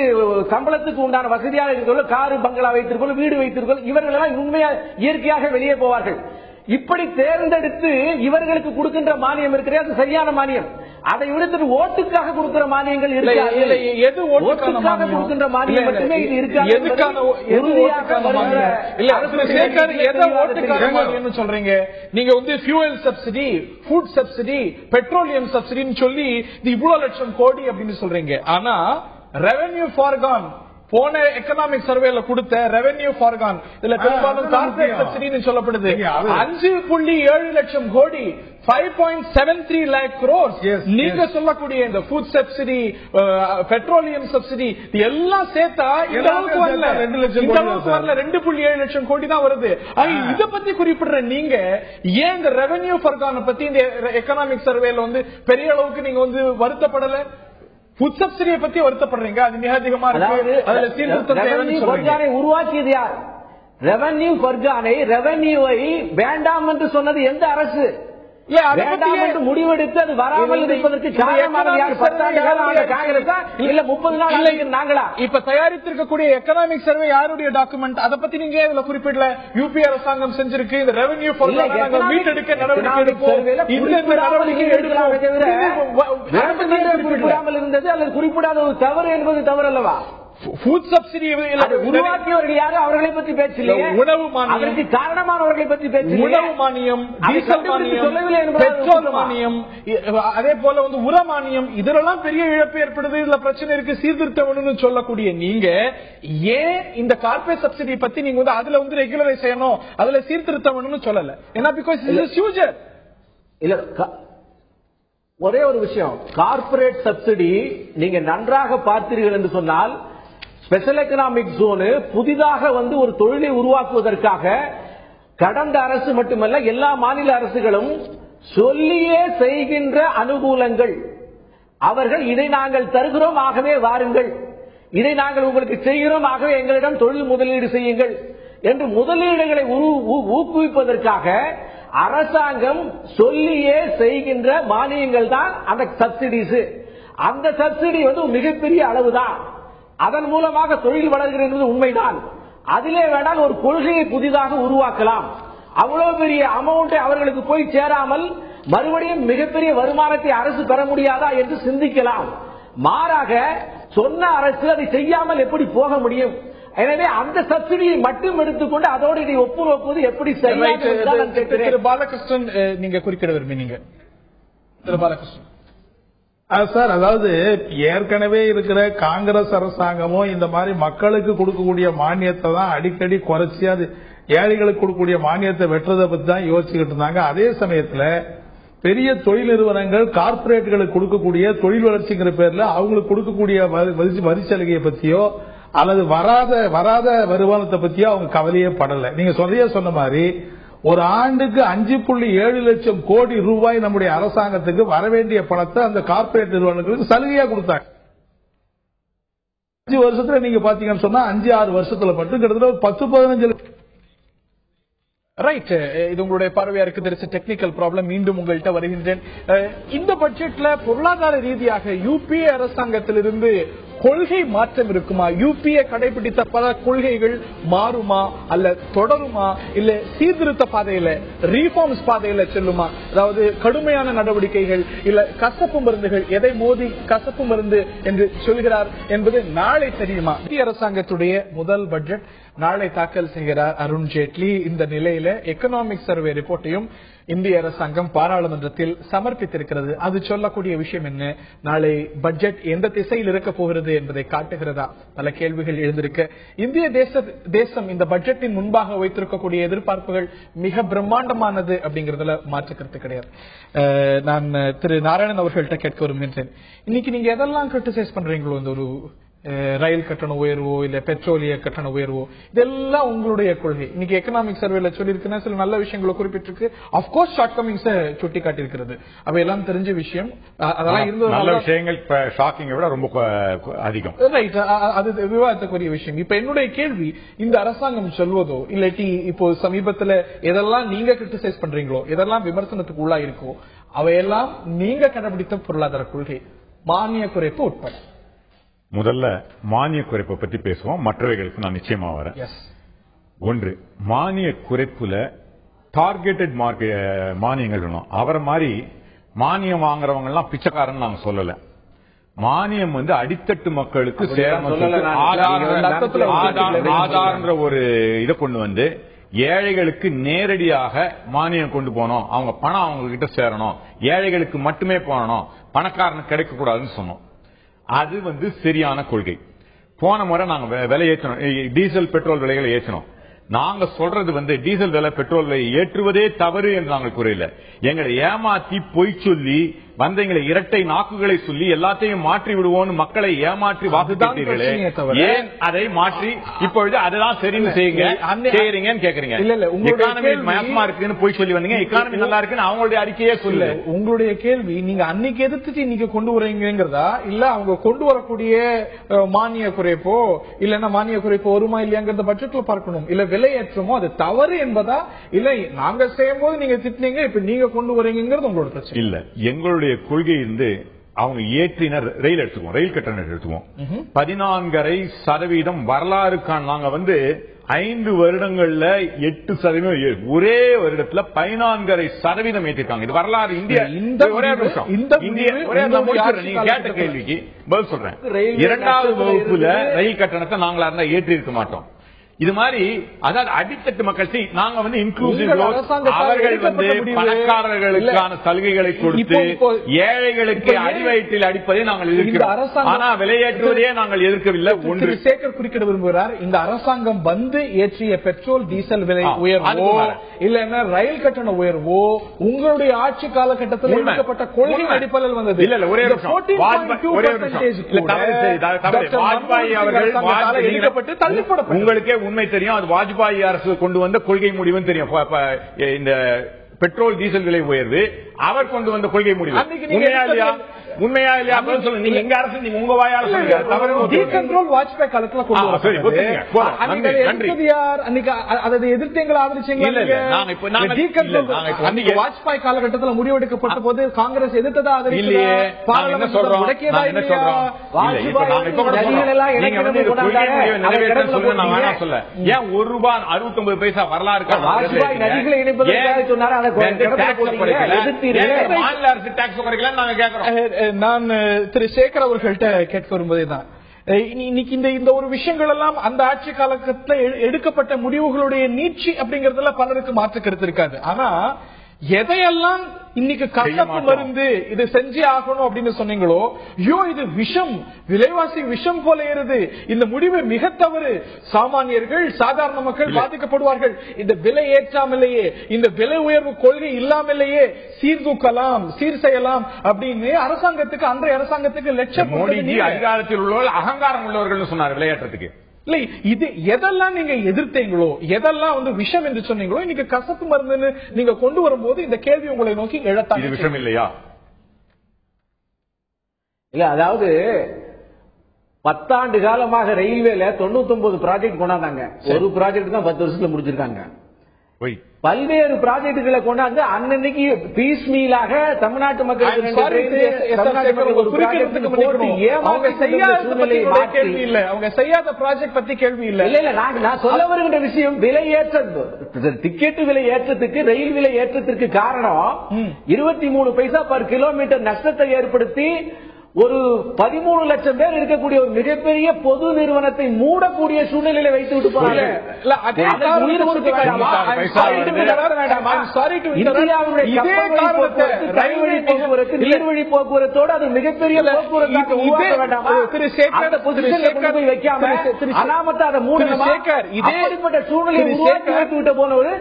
சம்பளத்துக்கு உண்டான வசதியாக இருக்கிறவர்கள், காரு பங்களா வைத்திருக்கோம், வீடு வைத்திருக்கோம், இவர்கள் எல்லாம் உண்மையா இயற்கையாக வெளியே போவார்கள். இப்படி தேர்ந்தெடுத்து இவர்களுக்கு கொடுக்கின்ற மானியம் இருக்கிறது, அது சரியான மானியம். அதை விடுத்து ஓட்டுக்காக கொடுக்கிற மானியங்கள் எது ஓட்டுக்காக கொடுக்கின்ற மானியம் மட்டுமே இது இருக்காது. சொல்றீங்க நீங்க fuel subsidy, food subsidy, petroleum சப்சிடின்னு சொல்லி இவ்வளவு லட்சம் கோடி அப்படின்னு சொல்றீங்க. ஆனா ரெவென்யூ ஃபார்கான் போன எக்கனாமிக் சர்வேல கொடுத்த ரெவென்யூ ஃபார்கான் இதுல பெரும்பாலும் கார்பரேட் சப்சிடின்னு சொல்லப்படுது. 5.7 லட்சம் கோடி, 5.73 lakh crores. நீங்க சொல்லக்கூடிய இந்த ஃபுட் சப்சிடி, பெட்ரோலியம் சப்சிடி எல்லாம் சேர்த்தா இந்த அளவுக்கு வரல, 2.7 லட்சம் கோடி தான் வருது. இத பத்தி குறிப்பிடுற நீங்க ஏன் இந்த ரெவென்யூ ஃபார்கான் பத்தி இந்த எக்கனாமிக் சர்வேல பெரிய அளவுக்கு நீங்க வருத்தப்படல? ஃபுட் சப்சிடியை பத்தி வருத்தப்படுறீங்க, அது மிக அதிகமா இருக்கு. உருவாக்கியது யார்? ரெவென்யூ ஃபர்கானை, ரெவென்யூவை வேண்டாம் என்று சொன்னது எந்த அரசு? முடிவெடுத்து அது வராமல் இருப்பதற்கு நாங்களா இப்ப தயாரித்திருக்கக்கூடிய எக்கனாமிக் சர்வே யாருடைய டாக்குமெண்ட்? அதை பத்தி நீங்க இதுல குறிப்பிடல. யூபி அரசாங்கம் செஞ்சிருக்கு. இந்த ரெவென்யூ மீட்டெடுக்க நடவடிக்கை எடுப்போம், குறிப்பிடாமல் இருந்தது அல்லது குறிப்பிடாத ஒரு தவறு என்பது தவறு அல்லவா? ஃபுட் சப்சிடி உருவாக்கியவர்கள் யாரும் அவர்களை பத்தி பேசலையே. உணவு மானியம், அதற்கு காரணமானவர்களை பத்தி பேசல. உணவு மானியம், டீசல் மானியம், பெட்ரோல் மானியம், அதே போல உர மானியம், இதெல்லாம் பெரிய இழப்பு ஏற்படுது. இதுல பிரச்சனை இருக்கு, சீர்திருத்தம்னு சொல்லக்கூடிய நீங்க ஏன் இந்த கார்பரேட் சப்சிடி பத்தி நீங்க அதுல ரெகுலரைஸ் செய்யணும், அதுல சீர்திருத்தம் சொல்லல? ஏன்னா பிகாஸ் இட் இஸ் ஃபியூச்சர். இல்ல, ஒரே ஒரு விஷயம், கார்பரேட் சப்சிடி நீங்க நன்றாக பார்த்தீர்கள் என்று சொன்னால், ஸ்பெஷல் எக்கனாமிக் ஜோன் புதிதாக ஒரு தொழிலை உருவாக்குவதற்காக கடந்த அரசு மட்டுமல்ல எல்லா மாநில அரசுகளும் சொல்லியே செய்கின்ற அனுகூலங்கள். அவர்கள் இதை நாங்கள் தருகிறோம், ஆகவே வாருங்கள், இதை நாங்கள் உங்களுக்கு செய்கிறோம், ஆகவே எங்களிடம் தொழில் முதலீடு செய்யுங்கள் என்று முதலீடுகளை ஊக்குவிப்பதற்காக அரசாங்கம் சொல்லியே செய்கின்ற மானியங்கள் தான் அந்த சப்சிடிஸ். அந்த சப்சிடி மிகப்பெரிய அளவுதான். அதன் மூலமாக தொழில் வளர்கிறது உண்மைதான். அதிலே வேணால் ஒரு கொள்கையை புதிதாக உருவாக்கலாம். அவ்வளவு பெரிய அமௌண்டை அவர்களுக்கு போய் சேராமல் மறுபடியும் மிகப்பெரிய வருமானத்தை அரசு பெற முடியாதா என்று சிந்திக்கலாம். மாறாக சொன்ன அரசு அதை செய்யாமல் எப்படி போக முடியும்? எனவே அந்த சப்சிடியை மட்டும் எடுத்துக்கொண்டு அதோடு இதை ஒப்புநோக்குவது எப்படி திரு பாலகிருஷ்ணன் நீங்க குறிப்பிட விரும்பினீங்க? திரு பாலகிருஷ்ணன் சார், அதாவது ஏற்கனவே இருக்கிற காங்கிரஸ் அரசாங்கமும் இந்த மாதிரி மக்களுக்கு கொடுக்கக்கூடிய மானியத்தை தான் அடிக்கடி குறைச்சி அது ஏழைகளுக்கு கொடுக்கக்கூடிய மானியத்தை வெட்டுறதை பத்தி தான் யோசிச்சுக்கிட்டு இருந்தாங்க. அதே சமயத்துல பெரிய தொழில் நிறுவனங்கள் கார்பரேட்டுகளுக்கு கொடுக்கக்கூடிய தொழில் வளர்ச்சிங்கிற பேர்ல அவங்களுக்கு கொடுக்கக்கூடிய வரி சலுகையை பத்தியோ அல்லது வராத வருமானத்தை பத்தியோ அவங்க கவலையே படல. நீங்க சொன்ன மாதிரி ஒரு ஆண்டுக்கு 5.7 லட்சம் கோடி ரூபாய் நம்முடைய அரசாங்கத்துக்கு வரவேண்டிய பணத்தை அந்த கார்பரேட் நிறுவனங்களுக்கு சலுகையா கொடுத்தாங்க. 5 வருஷத்துல நீங்க பாத்தீங்கன்னு சொன்னா 5-6 வருஷத்துல மட்டும் கிட்டத்தட்ட 10-15 ரைட். இது உங்களுடைய பார்வையா இருக்கு. தெரிஞ்ச டெக்னிக்கல் ப்ராப்ளம். மீண்டும் உங்கள்கிட்ட வருகின்றேன். இந்த பட்ஜெட்ல பொருளாதார ரீதியாக யூபிஏ அரசாங்கத்திலிருந்து கொள்கை மாற்றம் இருக்குமா? யூபிஏ கடைபிடித்த பல கொள்கைகள் மாறுமா அல்ல தொடருமா இல்ல சீர்திருத்த பாதையில ரீஃபார்ம்ஸ் பாதையில செல்லுமா? அதாவது கடுமையான நடவடிக்கைகள் இல்ல கசப்பு மருந்துகள், எதை மோதி கசப்பு மருந்து என்று சொல்கிறார் என்பது நாளை தெரியுமா? மத்திய அரசாங்கத்துடைய முதல் பட்ஜெட் நாளை தாக்கல் செய்கிறார் அருண் ஜேட்லி. இந்த நிலையில எக்கனாமிக் சர்வே ரிப்போர்ட்டையும் இந்திய அரசாங்கம் பாராளுமன்றத்தில் சமர்ப்பித்திருக்கிறது. அது சொல்லக்கூடிய விஷயம் என்ன? நாளை பட்ஜெட் எந்த திசையில் இருக்க போகிறது என்பதை காட்டுகிறதா? பல கேள்விகள் எழுந்திருக்க இந்திய தேசம் இந்த பட்ஜெட்டின் முன்பாக வைத்திருக்கக்கூடிய எதிர்பார்ப்புகள் மிக பிரம்மாண்டமானது அப்படிங்கறதுல மாற்றுக்கிறது கிடையாது. நான் திரு நாராயணன் அவர்கள்ட்ட கேட்க விரும்புகின்றேன். இன்னைக்கு நீங்க எதெல்லாம் கிரிட்டிசைஸ் பண்றீங்களோ, இந்த ஒரு ரயில் கட்டண உயர்வோ இல்ல பெட்ரோலிய கட்டண உயர்வோ, இதெல்லாம் உங்களுடைய கொள்கை. இன்னைக்கு எக்கனாமிக் சர்வேல சொல்லியிருக்குன்னா சில நல்ல விஷயங்களை குறிப்பிட்டிருக்கு. அப்கோர்ஸ் ஷார்ட் கமிங்ஸ் சுட்டி காட்டியிருக்கிறது. அவையெல்லாம் தெரிஞ்ச விஷயம். அதெல்லாம் இருந்தது நல்ல விஷயங்கள் ஷாக்கிங்கை விட ரொம்ப அதிகம். ரைட். அது விவாதத்துக்குரிய விஷயம். இப்ப என்னுடைய கேள்வி, இந்த அரசாங்கம் சொல்வதோ இல்லாட்டி இப்போ சமீபத்துல எதெல்லாம் நீங்க கிரிட்டிசைஸ் பண்றீங்களோ, எதெல்லாம் விமர்சனத்துக்கு உள்ளா இருக்கோ, அவையெல்லாம் நீங்க கடைபிடித்த பொருளாதார கொள்கை, மானிய குறைப்பு உட்பட. முதல்ல மானிய குறைப்பை பற்றி பேசுவோம். மற்றவைகளுக்கு நான் நிச்சயமா வரேன். ஒன்று, மானிய குறைப்புல டார்கெட்டட் மானியங்கள் வேணும். அவரை மாதிரி மானியம் வாங்குறவங்க எல்லாம் பிச்சைக்காரன் நாங்க சொல்லல. மானியம் அடித்தட்டு மக்களுக்கு ஆதார்ன்ற ஒரு இதை கொண்டு வந்து ஏழைகளுக்கு நேரடியாக மானியம் கொண்டு போனோம். அவங்க பணம் அவங்க கிட்ட சேரணும், ஏழைகளுக்கு மட்டுமே போனோம், பணக்காரனுக்கு கிடைக்க கூடாதுன்னு சொன்னோம். அது சரியான கொள்கை. போன முறை நாங்க விலை ஏற்றணும், டீசல் பெட்ரோல் விலைகளை ஏற்றணும். நாங்க சொல்றது டீசல் விலை பெட்ரோல் விலை ஏற்றுவதே தவறு என்று நாங்கள் கூறல. எங்களை ஏமாத்தி பொய் சொல்லி எங்களை இரட்டை நாக்குகளை சொல்லி எல்லாத்தையும் மாற்றி விடுவோம் மக்களை ஏமாற்றி வாக்குறுத்தீர்களே, ஏன் அதை மாற்றி இப்பொழுது அதுதான் சரின்னு செய்யுங்கன்னு கேக்குறீங்க? எக்கானமி மயமா இருக்குன்னு பொய் சொல்லி வந்தீங்க, எக்கானமி நல்லா இருக்குன்னு அவங்களுடைய அறிக்கையே சொல்லு. உங்களுடைய கேள்வி, நீங்க அன்னைக்கு எதிர்த்துட்டு இன்னைக்கு கொண்டு வரீங்கிறதா இல்ல அவங்க கொண்டு வரக்கூடிய மானிய குறைப்போ இல்லன்னா மானிய குறைப்பு வருமா இல்லையாங்கிறத பட்ஜெட்ல பார்க்கணும். இல்ல விலையேற்றமோ அது தவறு என்பதா இல்ல நாங்க செய்யும் போது நீங்க திட்டினீங்க இப்ப நீங்க கொண்டு வரீங்கிறது உங்களோட பிரச்சனை இல்ல. எங்களுடைய கொள்கை அவங்க ஏற்றின ரயில் எடுத்துக்குவோம், ரயில் கட்டணம் எடுத்துக்குவோம். 14.5% வரலாறுக்கான நாங்க 5 வருடங்கள்ல 8% ஒரே வருடத்துல 14.5% ஏற்றிருக்காங்க. இது வரலாறு. இந்தியா ஒரே நிமிஷம், நீங்க கேட்ட கேள்விக்கு பதில் சொல்றேன். 2வது வகுப்புல ரயில் கட்டணத்தை நாங்களா இருந்தா ஏற்றி இருக்க மாட்டோம். இது மாதிரி அதாவது அடித்தட்டு மக்கள் நாங்க இன்க்ளூசிவ் அவர்கள் பணக்காரர்களுக்கான சலுகைகளை கொடுத்து ஏழைகளுக்கு அடிவயிற்றில் அடிப்பதை நாங்கள் எதிர்க்கிறோம். ஆனா விலையேற்றுவதையே நாங்கள் எதிர்க்கவில்லை. ஒன்று சேகர் குறுக்கிட விரும்புகிறார். இந்த அரசாங்கம் ஏற்றிய பெட்ரோல் டீசல் விலை உயர்வோ இல்லன்னா ரயில் கட்டண உயர்வோ உங்களுடைய ஆட்சி காலகட்டத்தில் எடுக்கப்பட்ட கொள்கை அடிப்படையில் வந்தது. இல்ல ஒரே வாஜ்பாய் அவர்கள் எடுக்கப்பட்டு தள்ளிப்பட உங்களுக்கே உண்மை தெரியும். அது வாஜ்பாய் அரசு கொண்டு வந்த கொள்கை முடிவுன்னு தெரியும். இந்த பெட்ரோல் டீசல் விலை உயர்வு அவர் கொண்டு வந்த கொள்கை முடிவு. உண்மையா இல்லையா சொல்லுங்க. நீங்க எங்க அரசு, நீங்க உங்க வாயால சொல்லுங்க. வாஜ்பாய் காலத்துல வாஜ்பாய் காலகட்டத்தில் முடிவெடுக்கப்பட்ட போது காங்கிரஸ் எதிர்த்ததா சொல்ல ஏன் ₹1.69 வரலாறு மாநில அரசு டாக்ஸ் குறைக்கல நாங்க கேட்கிறோம். நான் திரு சேகர் அவர்கள்ட்ட கேட்க வரும்போதேதான் இன்னைக்கு இந்த ஒரு விஷயங்கள் எல்லாம் அந்த ஆட்சி காலகட்டத்தில் எடுக்கப்பட்ட முடிவுகளுடைய நீட்சி அப்படிங்கறதுல பலருக்கு மாற்று கருத்து இருக்காது. ஆனா எதையெல்லாம் இன்னைக்கு கசப்பு மருந்து இது செஞ்சே ஆகணும் அப்படின்னு சொன்னீங்களோ, ஐயோ இது விஷம், விலைவாசி விஷம் போல ஏறுது, இந்த முடிவு மிக தவறு, சாமானியர்கள் சாதாரண மக்கள் பாதிக்கப்படுவார்கள், இந்த விலை ஏற்றாமலேயே இந்த விலை உயர்வு கொள்கை இல்லாமலேயே சீர்தூக்கலாம் சீர் செய்யலாம் அப்படின்னு அரசாங்கத்துக்கு அன்றைய அரசாங்கத்துக்கு லட்சம் மோடிஜி அதிகாரத்தில் உள்ளவர்கள் அகங்காரம் உள்ளவர்கள் சொன்னார் விளையாட்டுறதுக்கு. இல்ல இது எதெல்லாம் நீங்க எதிர்த்தீங்களோ, எதெல்லாம் விஷம் என்று சொன்னீங்களோ, இன்னைக்கு கசப்பு மருந்துன்னு நீங்க கொண்டு வரும்போது இந்த கேள்வி உங்களை நோக்கி எழத்தான். இது விஷம் இல்லையா? இல்ல அதாவது 10 ஆண்டு காலமாக ரயில்வேல 99 ப்ராஜெக்ட் கொண்டாந்தாங்க. ஒரு ப்ராஜெக்ட் தான் 10 வருஷத்துல முடிச்சிருக்காங்க. பல்வேறு ப்ராஜெக்டுகளை கொண்டாந்து அன்னைக்கு பீஸ் மீலாக தமிழ்நாட்டு மக்களுக்கு அவங்க செய்யாத ப்ராஜெக்ட் பத்தி கேள்வி இல்ல. இல்ல நான் சொல்ல வருகின்ற விஷயம் விலை ஏற்றது, டிக்கெட் விலை ஏற்றத்துக்கு ரயில் விலை ஏற்றத்திற்கு காரணம் 23 பைசா பர் கிலோமீட்டர் நஷ்டத்தை ஏற்படுத்தி ஒரு 13 லட்சம் பேர் இருக்கக்கூடிய ஒரு மிகப்பெரிய பொது நிறுவனத்தை மூடக்கூடிய சூழ்நிலையில வைத்து விட்டு போறாங்க. நீர்வழி போக்குவரத்தோடு அது மிகப்பெரிய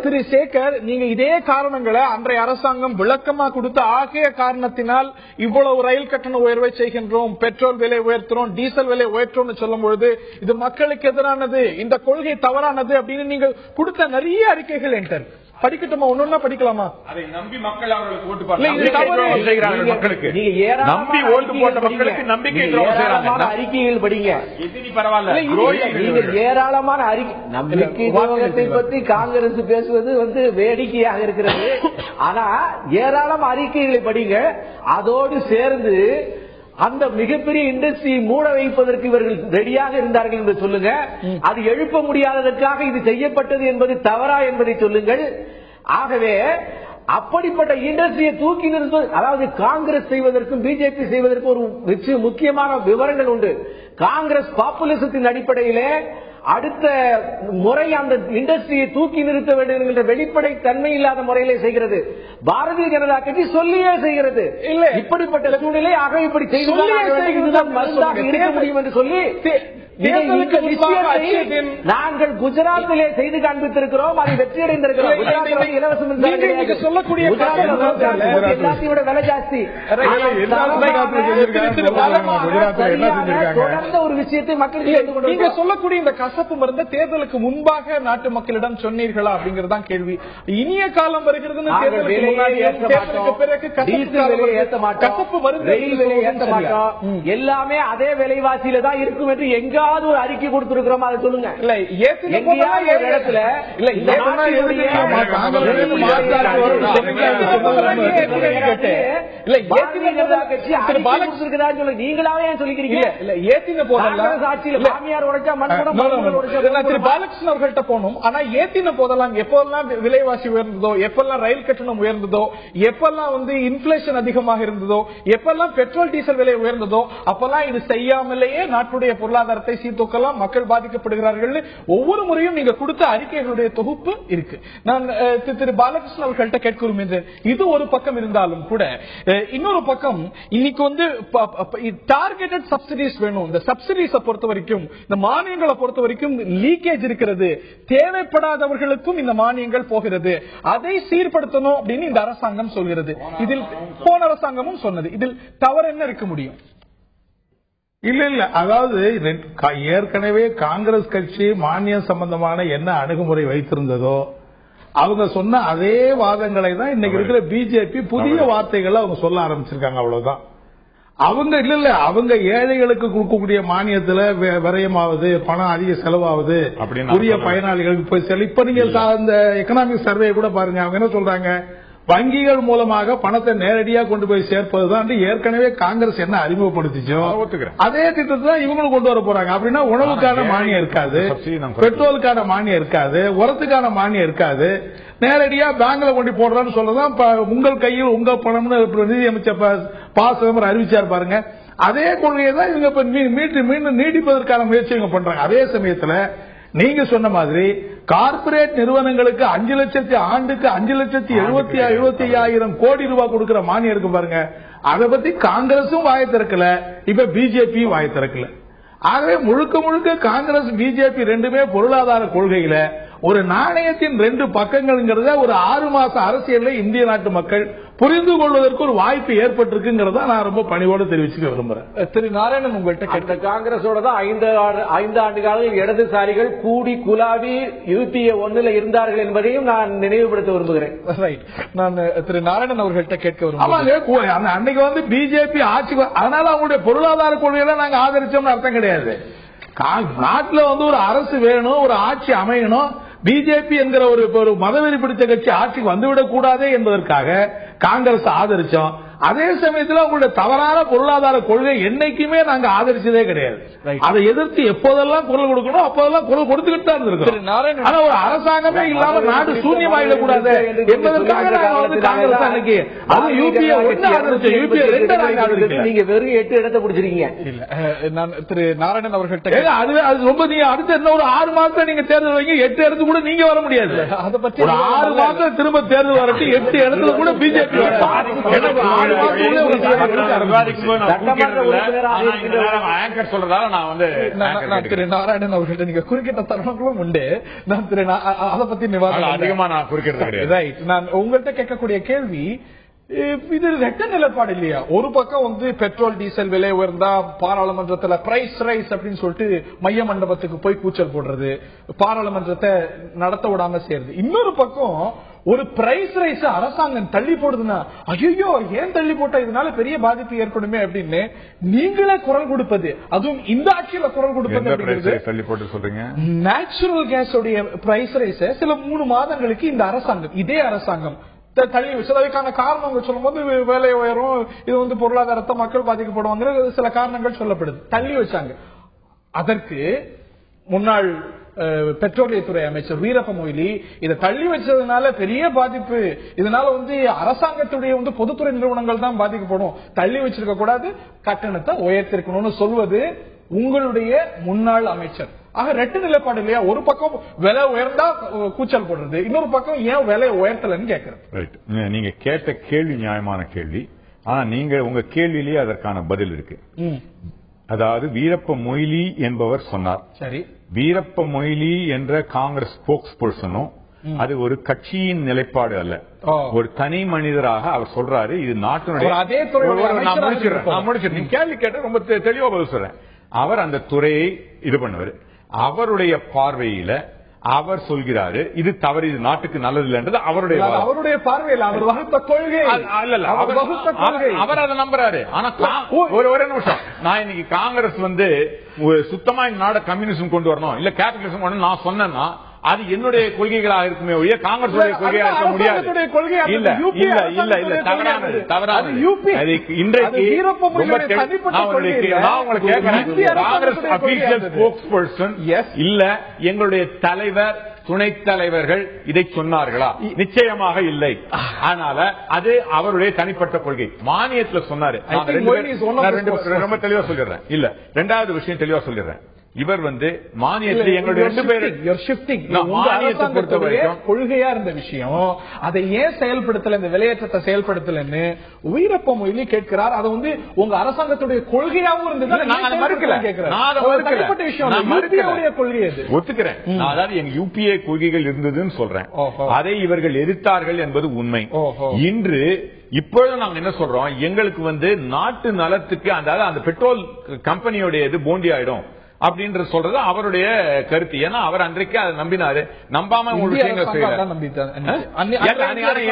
திரு சேகர், நீங்க இதே காரணங்களை அன்றைய அரசாங்கம் விளக்கமா கொடுத்து ஆகிய காரணத்தினால் இவ்வளவு ரயில் கட்டண உயர்வை செய்கின்றோம், பெட்ரோல் விலை உயர்த்துறோம், டீசல் விலை உயர்த்துறோம் சொல்லும் பொழுது இது மக்களுக்கு எதிரானது, இந்த கொள்கை தவறானது அப்படின்னு நீங்க கொடுத்த நிறைய அறிக்கைகள் என்டர் படிக்கட்டுமா? ஒன்னொன்னா படிக்கலாமா? அதை நம்பி மக்கள் அவர்களுக்கு ஓட்டு போடுறாங்க. மக்களுக்கு நம்பி ஓட்டு போட்ட மக்களுக்கு நம்பிக்கை அறிக்கைகள் படிங்க. பரவாயில்ல, ஏராளமான நம்பிக்கை துரோகத்தை பற்றி காங்கிரஸ் பேசுவது வேடிக்கையாக இருக்கிறது. ஆனா ஏராளமான அறிக்கைகளை படிங்க. அதோடு சேர்ந்து அந்த மிகப்பெரிய இண்டஸ்ட்ரியை மூட வைப்பதற்கு இவர்கள் ரெடியாக இருந்தார்கள் என்று சொல்லுங்க. அது எழுப்ப முடியாததற்காக இது செய்யப்பட்டது என்பது தவறா என்பதை சொல்லுங்கள். ஆகவே அப்படிப்பட்ட இண்டஸ்ட்ரியை தூக்கி நிறுத்துவது, அதாவது காங்கிரஸ் செய்வதற்கும் பிஜேபி செய்வதற்கும் ஒரு முக்கியமான விவரங்கள் உண்டு. காங்கிரஸ் பாப்புலிசத்தின் அடிப்படையிலே அடுத்த முறை அந்த இண்டஸ்ட்ரியை தூக்கி நிறுத்த வேண்டும் என்கிற வெளிப்படை தன்மை இல்லாத முறையிலே செய்கிறது. பாரதிய ஜனதா கட்சி சொல்லியே செய்கிறது. இல்ல இப்படிப்பட்ட சூழ்நிலை ஆக இப்படி செய்துதான் மருந்தாக இருக்க முடியும் என்று சொல்லி நாங்கள் குஜராத்திலே செய்து காண்பித்திருக்கிறோம். அதை வெற்றியடைந்திருக்கிறோம். குஜராத்தில் இலவச மின்சாரம் சொல்லக்கூடிய எல்லாத்தையும் விட விலை ஜாஸ்தி. தொடர்ந்த ஒரு விஷயத்தை மக்களுக்கு நீங்க சொல்லக்கூடிய இந்த கசப்பு மருந்த தேர்தலுக்கு முன்பாக நாட்டு மக்களிடம் சொன்னீர்களா அப்படிங்கறதான் கேள்வி. இனிய காலம் வருகிறதுன்னு கசப்பு மருந்து ஏற்ற மாட்டோம், எல்லாமே அதே விலைவாசியில தான் இருக்கும் என்று எங்க ஒரு அறிக்கை கொடுத்திருக்கிறோம். அதை சொல்லுங்க. இல்ல இடத்துல நீங்களாவே சொல்லிக்கிறீங்க. மாமியார் உடைச்சா திரு பாலகிருஷ்ணன் அவர்கள்ட்ட போனோம். ஆனா ஏத்தின போதெல்லாம் எப்பெல்லாம் விலைவாசி உயர்ந்ததோ, எப்பெல்லாம் ரயில் கட்டணம் உயர்ந்ததோ, எப்பெல்லாம் இன்ஃபிளேஷன் அதிகமாக இருந்ததோ, எப்பெல்லாம் பெட்ரோல் டீசல் விலை உயர்ந்ததோ அப்பெல்லாம் இது செய்யாமலேயே நாட்டுடைய பொருளாதாரத்தை சீர்தூக்கலாம், மக்கள் பாதிக்கப்படுகிறார்கள். ஒவ்வொரு முறையும் நீங்க கொடுத்த அறிக்கைகளுடைய தொகுப்பு இருக்கு. நான் திரு பாலகிருஷ்ணன் அவர்கள்ட்ட கேட்க விரும்புகிறேன். இது ஒரு பக்கம் இருந்தாலும் கூட இன்னொரு பக்கம் இன்னைக்கு டார்கெட்டட் சப்சிடிஸ் வேணும். இந்த சப்சிடிஸை பொறுத்த வரைக்கும், இந்த மானியங்களை பொறுத்த வரைக்கும் லீக்கேஜ் இருக்கிறது. தேவைப்படாதவர்களுக்கும் இந்த மானியங்கள் போகிறது. அதை சீர்படுத்தணும் அப்படின்னு இந்த அரசாங்கம் சொல்கிறது. இதில் போன அரசாங்கமும் சொன்னது. இதில் தவறு என்ன இருக்க முடியும்? இல்ல அதாவது ஏற்கனவே காங்கிரஸ் கட்சி மானியம் சம்பந்தமான என்ன அணுகுமுறை வைத்திருந்ததோ அவங்க சொன்ன அதே வாதங்களை தான் இன்னைக்கு இருக்கிற பிஜேபி புதிய வார்த்தைகளை அவங்க சொல்ல ஆரம்பிச்சிருக்காங்க. அவ்வளவுதான். அவங்க அவங்க ஏழைகளுக்கு கொடுக்கக்கூடிய மானியத்துல விரயமாவது, பணம் அதிக செலவாகுது, உரிய பயனாளிகளுக்கு போய் இப்ப நீங்க இந்த எக்கனாமிக் சர்வே கூட பாருங்க. அவங்க என்ன சொல்றாங்க, வங்கிகள் மூலமாக பணத்தை நேரடியாக கொண்டு போய் சேர்ப்பதுதான் ஏற்கனவே காங்கிரஸ் என்ன அறிமுகப்படுத்திச்சோ அதே திட்டத்தை தான் இவங்களும் கொண்டு வர போறாங்க. அப்படின்னா உணவுக்கான மானியம் இருக்காது, பெட்ரோலுக்கான மானியம் இருக்காது, உரத்துக்கான மானியம் இருக்காது. நேரடியா பேங்க்ல கொண்டு போடுறான்னு சொல்லதான் உங்கள் கையில் உங்க பணம்னு நிதியமைச்சர் பாசம் அறிவிச்சார் பாருங்க. அதே கொள்கையை தான் இவங்க மீண்டும் நீடிப்பதற்கான முயற்சி இவங்க பண்றாங்க. அதே சமயத்துல நீங்க சொன்ன மாதிரி கார்பரேட் நிறுவனங்களுக்கு 5 லட்சத்தி ஆண்டுக்கு 5,75,000 கோடி ரூபாய் கொடுக்கிற மானியம் இருக்கு பாருங்க. அதை பத்தி காங்கிரசும் வாய திறக்கல, இப்ப பிஜேபி வாய திறக்கல. ஆகவே முழுக்க முழுக்க காங்கிரஸ் பிஜேபி ரெண்டுமே பொருளாதார கொள்கையில ஒரு நாணயத்தின் 2 பக்கங்கள்ங்கிறத ஒரு 6 மாச அரசியல்ல இந்திய நாட்டு மக்கள் புரிந்து கொள்வதற்கு ஒரு வாய்ப்பு ஏற்பட்டிருக்குங்கிறத நான் ரொம்ப பணிவோடு தெரிவிச்சுக்க விரும்புறேன். திரு நாராயணன் உங்கள்கிட்ட அந்த காங்கிரஸோட தான் 5 ஆண்டு காலங்களில் இடதுசாரிகள் கூடி குலாவி UPA 1 இருந்தார்கள் என்பதையும் நான் நினைவுபடுத்த விரும்புகிறேன். நான் திரு நாராயணன் அவர்கள்ட்ட கேட்க விரும்புகிறேன். அன்னைக்கு வந்து பிஜேபி ஆட்சி, அதனால அவங்களுடைய பொருளாதார கொள்கையில நாங்க ஆதரிச்சோம்னு அர்த்தம் கிடையாது. நாட்டுல வந்து ஒரு அரசு வேணும், ஒரு ஆட்சி அமையணும், பிஜேபி என்கிற ஒரு மதவெறி பிடித்த கட்சி ஆட்சிக்கு வந்துவிடக் கூடாது என்பதற்காக காங்கிரஸ் ஆதரிச்சோம். அதே சமயத்தில் உங்களுடைய தவறான பொருளாதார கொள்கை என்னைக்குமே நாங்க ஆதரிச்சதே கிடையாது. அதை எதிர்த்து எப்போதெல்லாம் குரல் கொடுக்கணும் அப்போதெல்லாம் குரல் கொடுத்துக்கிட்டு தான் இருந்திருக்கோம். ஆனா ஒரு அரசாங்கமே இல்லாம நாடு சூன்யமாயிடக்கூடாது என்பதற்காக நாங்க வந்து காங்கிரஸ் அன்னைக்கு அது UPA 1 ஆதரிச்சோம், UPA 2 ஆதரிச்சோம். நீங்க வெறும் 8 இடத்தை பிடிச்சிருக்கீங்க. நான் திரு நாராயணன் அவர்கள்ட்ட அது ரொம்ப நீங்க அடுத்த என்ன ஒரு 6 மாசம் நீங்க தேர்தல் வைங்க, 8 இடத்துக்கு கூட நீங்க வர முடியாது. அதை பற்றி ஒரு 6 மாசம் திரும்ப தேர்தல் வரட்டு 8 இடத்துல கூட பிஜேபி திரு நாராயணன் அவர்கள்ட்ட நீங்க குறுக்கிட்ட தருணங்களும் உண்டு. நான் திரு அதை பத்தி விவாதம் அதிகமா நான் குறுக்கிறது. ரைட். நான் உங்கள்கிட்ட கேட்கக்கூடிய கேள்வி, இது ரெட்ட நிலைப்பாடு இல்லையா? ஒரு பக்கம் வந்து பெட்ரோல் டீசல் விலை உயர்ந்தா பாராளுமன்றத்துல பிரைஸ் ரைஸ் அப்படின்னு சொல்லிட்டு மைய மண்டபத்துக்கு போய் கூச்சல் போடுறது, பாராளுமன்றத்தை நடத்த விடாம செய்யறது. இன்னொரு பக்கம் ஒரு பிரைஸ் ரைஸ் அரசாங்கம் தள்ளி போடுதுன்னா ஐயோ ஏன் தள்ளி போட்டா இதனால பெரிய பாதிப்பு ஏற்படுமே அப்படின்னு நீங்களே குரல் கொடுப்பது, அதுவும் இந்த ஆட்சியில குரல் கொடுப்பது. தள்ளி போட்டு சொல்றீங்க நேச்சுரல் கேஸ் உடைய பிரைஸ் ரைஸ் சில 3 மாதங்களுக்கு இந்த அரசாங்கம், இதே அரசாங்கம் தள்ளி வச்சு, அதுக்கான காரணங்கள் சொல்லும் போது வேலை உயரும், இது வந்து பொருளாதாரத்தை மக்கள் பாதிக்கப்படுவாங்க, சில காரணங்கள் சொல்லப்படுது. தள்ளி வச்சாங்க. அதற்கு முன்னாள் பெட்ரோலியத்துறை அமைச்சர் வீரப்ப மொய்லி இதை தள்ளி வச்சதுனால பெரிய பாதிப்பு, இதனால வந்து அரசாங்கத்துடைய வந்து பொதுத்துறை நிறுவனங்கள் தான் பாதிக்கப்படும், தள்ளி வச்சிருக்க கூடாது, கட்டணத்தை உயர்த்திருக்கணும்னு சொல்வது உங்களுடைய முன்னாள் அமைச்சர். ஆக ரெட்டு நிலைப்பாடு இல்லையா? ஒரு பக்கம் விலை உயர்ந்தா கூச்சல் போடுறது, இன்னொரு பக்கம் ஏன் விலை உயர்த்தலன்னு கேட்கிறேன். நீங்க கேட்ட கேள்வி நியாயமான கேள்வி. ஆனா நீங்க உங்க கேள்வியிலேயே அதற்கான பதில் இருக்கு. அதாவது வீரப்ப மொய்லி என்பவர் சொன்னார். சரி, வீரப்ப மொய்லி என்ற காங்கிரஸ் ஸ்போக்ஸ் பர்சனும் அது ஒரு கட்சியின் நிலைப்பாடு அல்ல, ஒரு தனி மனிதராக அவர் சொல்றாரு. இது நாட்டினுடைய அதே துறை. கேள்வி கேட்ட ரொம்ப தெளிவா பதில் சொல்றேன். அவர் அந்த துறையை இது பண்ணுவாரு. அவருடைய பார்வையில அவர் சொல்கிறாரு இது தவறு, இது நாட்டுக்கு நல்லது இல்லைன்றது அவருடைய பார்வையில் அவர் வகுத்த கொள்கை அல்ல, அவர் அதை நம்புறாரு. ஆனா ஒரே நிமிஷம், நான் இன்னைக்கு காங்கிரஸ் வந்து சுத்தமா இந்த நாட கம்யூனிசம் கொண்டு வரணும் இல்ல கேபிட்டலிசம் கொண்டு நான் சொன்னேன்னா அது என்னுடைய கொள்கைகளாக இருக்குமே ஒழிய காங்கிரஸ் கொள்கையாக இருக்க முடியாது. இல்ல இல்ல இல்ல இல்ல தவறானது தவறானது. இன்றைக்கு நான் உங்களை கேட்கிறேன், காங்கிரஸ் அபிஷியல் ஸ்போக்ஸ் பர்சன் இல்ல எங்களுடைய தலைவர் துணைத் தலைவர்கள் இதை சொன்னார்களா? நிச்சயமாக இல்லை. அதனால அது அவருடைய தனிப்பட்ட கொள்கை. மானியத்தில் சொன்னாரு. ரொம்ப தெளிவா சொல்லிடுறேன். இல்ல ரெண்டாவது விஷயம் தெளிவா சொல்லிடுறேன். இவர் வந்து மானியத்தில் எங்களுடைய 2 பேரும் பொறுத்த வரைக்கும் கொள்கையா இருந்த விஷயம் அதை ஏன் செயல்படுத்தல, இந்த விலையேற்றத்தை செயல்படுத்தலன்னு வீரப்ப மொய்லி கேட்கிறார். அது வந்து உங்க அரசாங்கத்துடைய கொள்கையாவும் இருந்தது. நான் மறுக்கல, கொள்கை அது ஒத்துக்கிறேன். அதாவது எங்க UPA கொள்கைகள் இருந்ததுன்னு சொல்றேன். அதை இவர்கள் எதிர்த்தார்கள் என்பது உண்மை. இன்று இப்பொழுது நாங்க என்ன சொல்றோம், எங்களுக்கு வந்து நாட்டு நலத்துக்கு அந்த பெட்ரோல் கம்பெனியோட இது போண்டி ஆயிடும் அப்படின்ற சொல்றது அவருடைய கருத்து. ஏன்னா அவர் அன்றைக்கு அதை நம்பினாரு. நம்பாம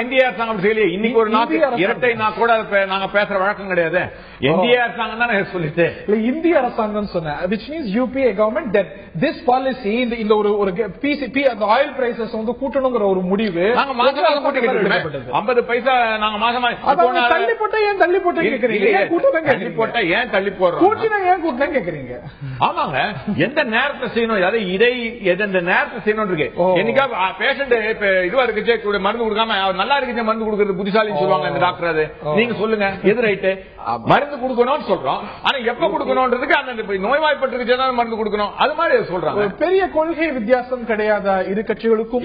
என்டிஏ அரசாங்கம் செய்யலையே. இன்னைக்கு ஒரு நாட்டு இரட்டை நான் கூட நாங்க பேசுற வழக்கம் கிடையாது. என்டிஏ அரசாங்கம் தான் சொல்லிட்டு இந்திய அரசாங்கம் சொன்ன which means UPA government that this policy இந்த ஒரு PCP அந்த ஆயில் பிரைசஸ் வந்து கூட்டணுங்கிற ஒரு முடிவு நாங்க மாசமா கூட்டிக்கிட்டு 50 பைசா நாங்க மாசமா தள்ளி போட்டா ஏன் தள்ளி போட்டா கேக்குறீங்க? தள்ளி போட்டா ஏன் தள்ளி போடுறோம்? கூட்டினா ஏன் கூட்டினா கேக்குறீங்க? ஆமாங்க, எந்த நேரத்தை செய்யணும், அதாவது இதை எந்த நேரத்தை செய்யணும் இருக்கு. என்னைக்கா பேஷண்ட் இதுவா இருக்கு மருந்து கொடுக்காம நல்லா இருக்கு மருந்து கொடுக்கறது புத்திசாலின்னு சொல்லுவாங்க இந்த டாக்டர். அது நீங்க சொல்லுங்க எது ரைட்டு? மருந்து கொடுக்கணும்னு சொல்றோம், ஆனா எப்ப கொடுக்கணும்ன்றதுக்கு அந்த நோய்வாய்ப்பட்டிருக்கு மருந்து கொடுக்கணும். அது மாதிரி சொல்றாங்க. பெரிய கொள்கை வித்தியாசம் கிடையாதா இரு கட்சிகளுக்கும்?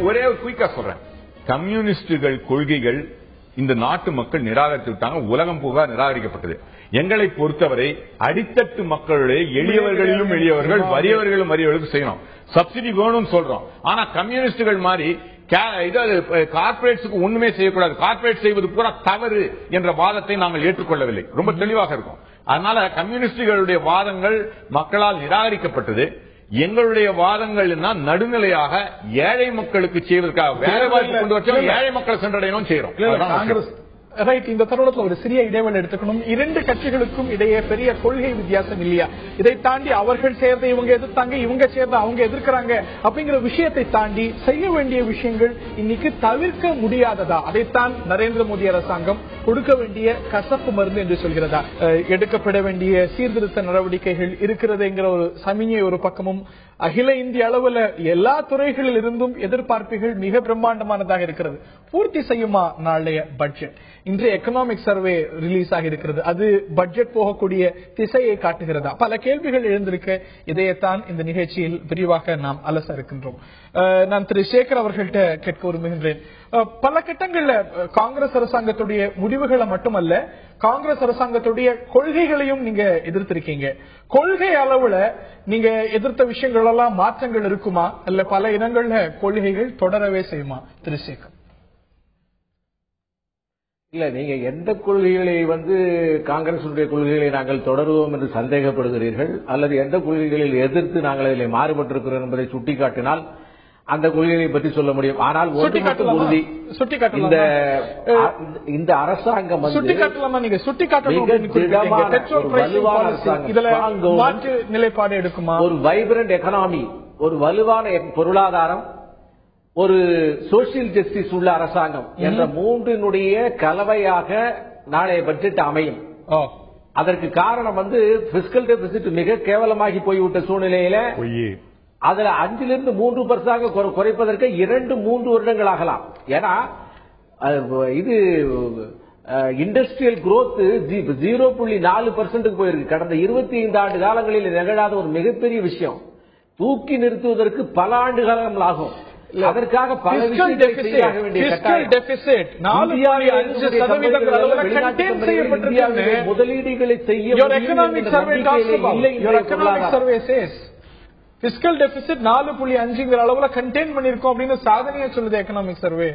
ஒரே குயிக்கா சொல்றேன், கம்யூனிஸ்டுகள் கொள்கைகள் இந்த நாட்டு மக்கள் நிராகரித்து விட்டாங்க. உலகம் பூரா நிராகரிக்கப்பட்டது. எங்களை பொறுத்தவரை அடித்தட்டு மக்களுடைய எளியவர்களிலும் எளியவர்கள், வறியவர்களும் வறியவர்களுக்கு செய்யணும். சப்சிடி வேணும்னு சொல்றோம். ஆனா கம்யூனிஸ்டுகள் மாதிரி கார்ப்பரேட்ஸுக்கு ஒண்ணுமே செய்யக்கூடாது, கார்ப்பரேட் செய்வது பூரா தவறு என்ற வாதத்தை நாங்கள் ஏற்றுக்கொள்ளவில்லை. ரொம்ப தெளிவாக இருக்கும். அதனால கம்யூனிஸ்டுகளுடைய வாதங்கள் மக்களால் நிராகரிக்கப்பட்டது. எங்களுடைய வாதங்கள் நடுநிலையாக ஏழை மக்களுக்கு செய்வதற்காக வேலை வாய்ப்பு கொண்டு வச்சோம், ஏழை மக்களை சென்றடையணும் செய்யறோம். காங்கிரஸ் ரைட். இந்த தருணத்தில் ஒரு சிறிய இடைவெளி எடுத்துக்கணும். இரண்டு கட்சிகளுக்கும் இடையே பெரிய கொள்கை வித்தியாசம் இல்லையா? இதை தாண்டி அவர்கள் சேர்ந்த இவங்க எதிர்த்தாங்க, இவங்க சேர்ந்த அவங்க எதிர்க்கிறாங்க அப்படிங்கிற விஷயத்தை தாண்டி செய்ய வேண்டிய விஷயங்கள் இன்னைக்கு தவிர்க்க முடியாததா? அதைத்தான் நரேந்திர மோடி அரசாங்கம் கொடுக்க வேண்டிய கசப்பு மருந்து என்று சொல்கிறதா? எடுக்கப்பட வேண்டிய சீர்திருத்த நடவடிக்கைகள் இருக்கிறதுங்கிற ஒரு சமிஞை ஒரு பக்கமும், அகில இந்திய அளவில் எல்லா துறைகளில் இருந்தும் எதிர்பார்ப்புகள் மிக பிரம்மாண்டமானதாக இருக்கிறது. பூர்த்தி செய்யுமா நாளைய பட்ஜெட்? இன்றைய எக்கனாமிக் சர்வே ரிலீஸ் ஆகி இருக்கிறது. அது பட்ஜெட் போகக்கூடிய திசையை காட்டுகிறதா? பல கேள்விகள் எழுந்திருக்க இதையத்தான் இந்த நிகழ்ச்சியில் விரிவாக நாம் அலச இருக்கின்றோம். நான் திரு சேகர் அவர்கள்ட்ட கேட்க விரும்புகின்றேன். பல கட்டங்கள்ல காங்கிரஸ் அரசாங்கத்துடைய முடிவுகளை மட்டுமல்ல, காங்கிரஸ் அரசாங்கத்துடைய கொள்கைகளையும் நீங்க எதிர்த்திருக்கீங்க. கொள்கை அளவுல நீங்க எதிர்த்த விஷயங்கள் எல்லாம் மாற்றங்கள் இருக்குமா, இல்ல பல இடங்கள்ல கொள்கைகள் தொடரவே செய்யுமா? திரு சேகர். இல்ல, நீங்க எந்த கொள்கைகளை காங்கிரஸ் கொள்கைகளை நாங்கள் தொடருவோம் என்று சந்தேகப்படுகிறீர்கள், அல்லது எந்த கொள்கைகளில் எதிர்த்து நாங்கள் அதில் மாறுபட்டிருக்கிறோம் என்பதை சுட்டிக்காட்டினால் அந்த கொள்கைகளை பற்றி சொல்ல முடியும். ஆனால் உறுதி, இந்த அரசாங்கம் நிலைப்பாடு எடுக்குமா? ஒரு வைப்ரண்ட் எக்கனாமி, ஒரு வலுவான பொருளாதாரம், ஒரு சோசியல் ஜஸ்டிஸ் உள்ள அரசாங்கம் என்ற மூன்றினுடைய கலவையாக நாளைய பட்ஜெட் அமையும். அதற்கு காரணம் பிஸ்கல் டெபிசிட் மிக கேவலமாகி போய்விட்ட சூழ்நிலையில அதுல 5லிருந்து 3% குறைப்பதற்கு 2-3 வருடங்கள் ஆகலாம். ஏன்னா இது இண்டஸ்ட்ரியல் குரோத் 0.4% போயிருக்கு. கடந்த 25 ஆண்டு காலங்களில் நிகழாத ஒரு மிகப்பெரிய விஷயம். தூக்கி நிறுத்துவதற்கு பல ஆண்டு காலம் ஆகும். அதற்காக பல விஷயங்கள் செய்ய வேண்டிய முதலீடுகளை செய்ய பிஸ்கல் டெபிசிட் 4.5 அளவுல கண்டெயின் பண்ணிருக்கோம் அப்படின்னு சாதனையா சொல்லுது எக்கனாமிக் சர்வே.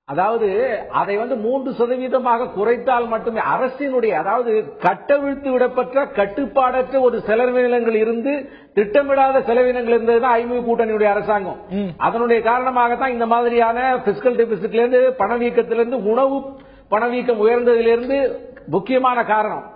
அதாவது அதை 3% குறைத்தால் மட்டுமே அரசினுடைய, அதாவது கட்டவிழ்த்து விடப்பட்ட கட்டுப்பாடற்ற ஒரு செலவினங்கள் இருந்து திட்டமிடாத செலவினங்கள் இருந்ததுதான் ஐமு கூட்டணியுடைய அரசாங்கம். அதனுடைய காரணமாகத்தான் இந்த மாதிரியான பிஸ்கல் டெபிசிட்ல இருந்து, பணவீக்கத்திலிருந்து, உணவு பணவீக்கம் உயர்ந்ததிலிருந்து முக்கியமான காரணம்.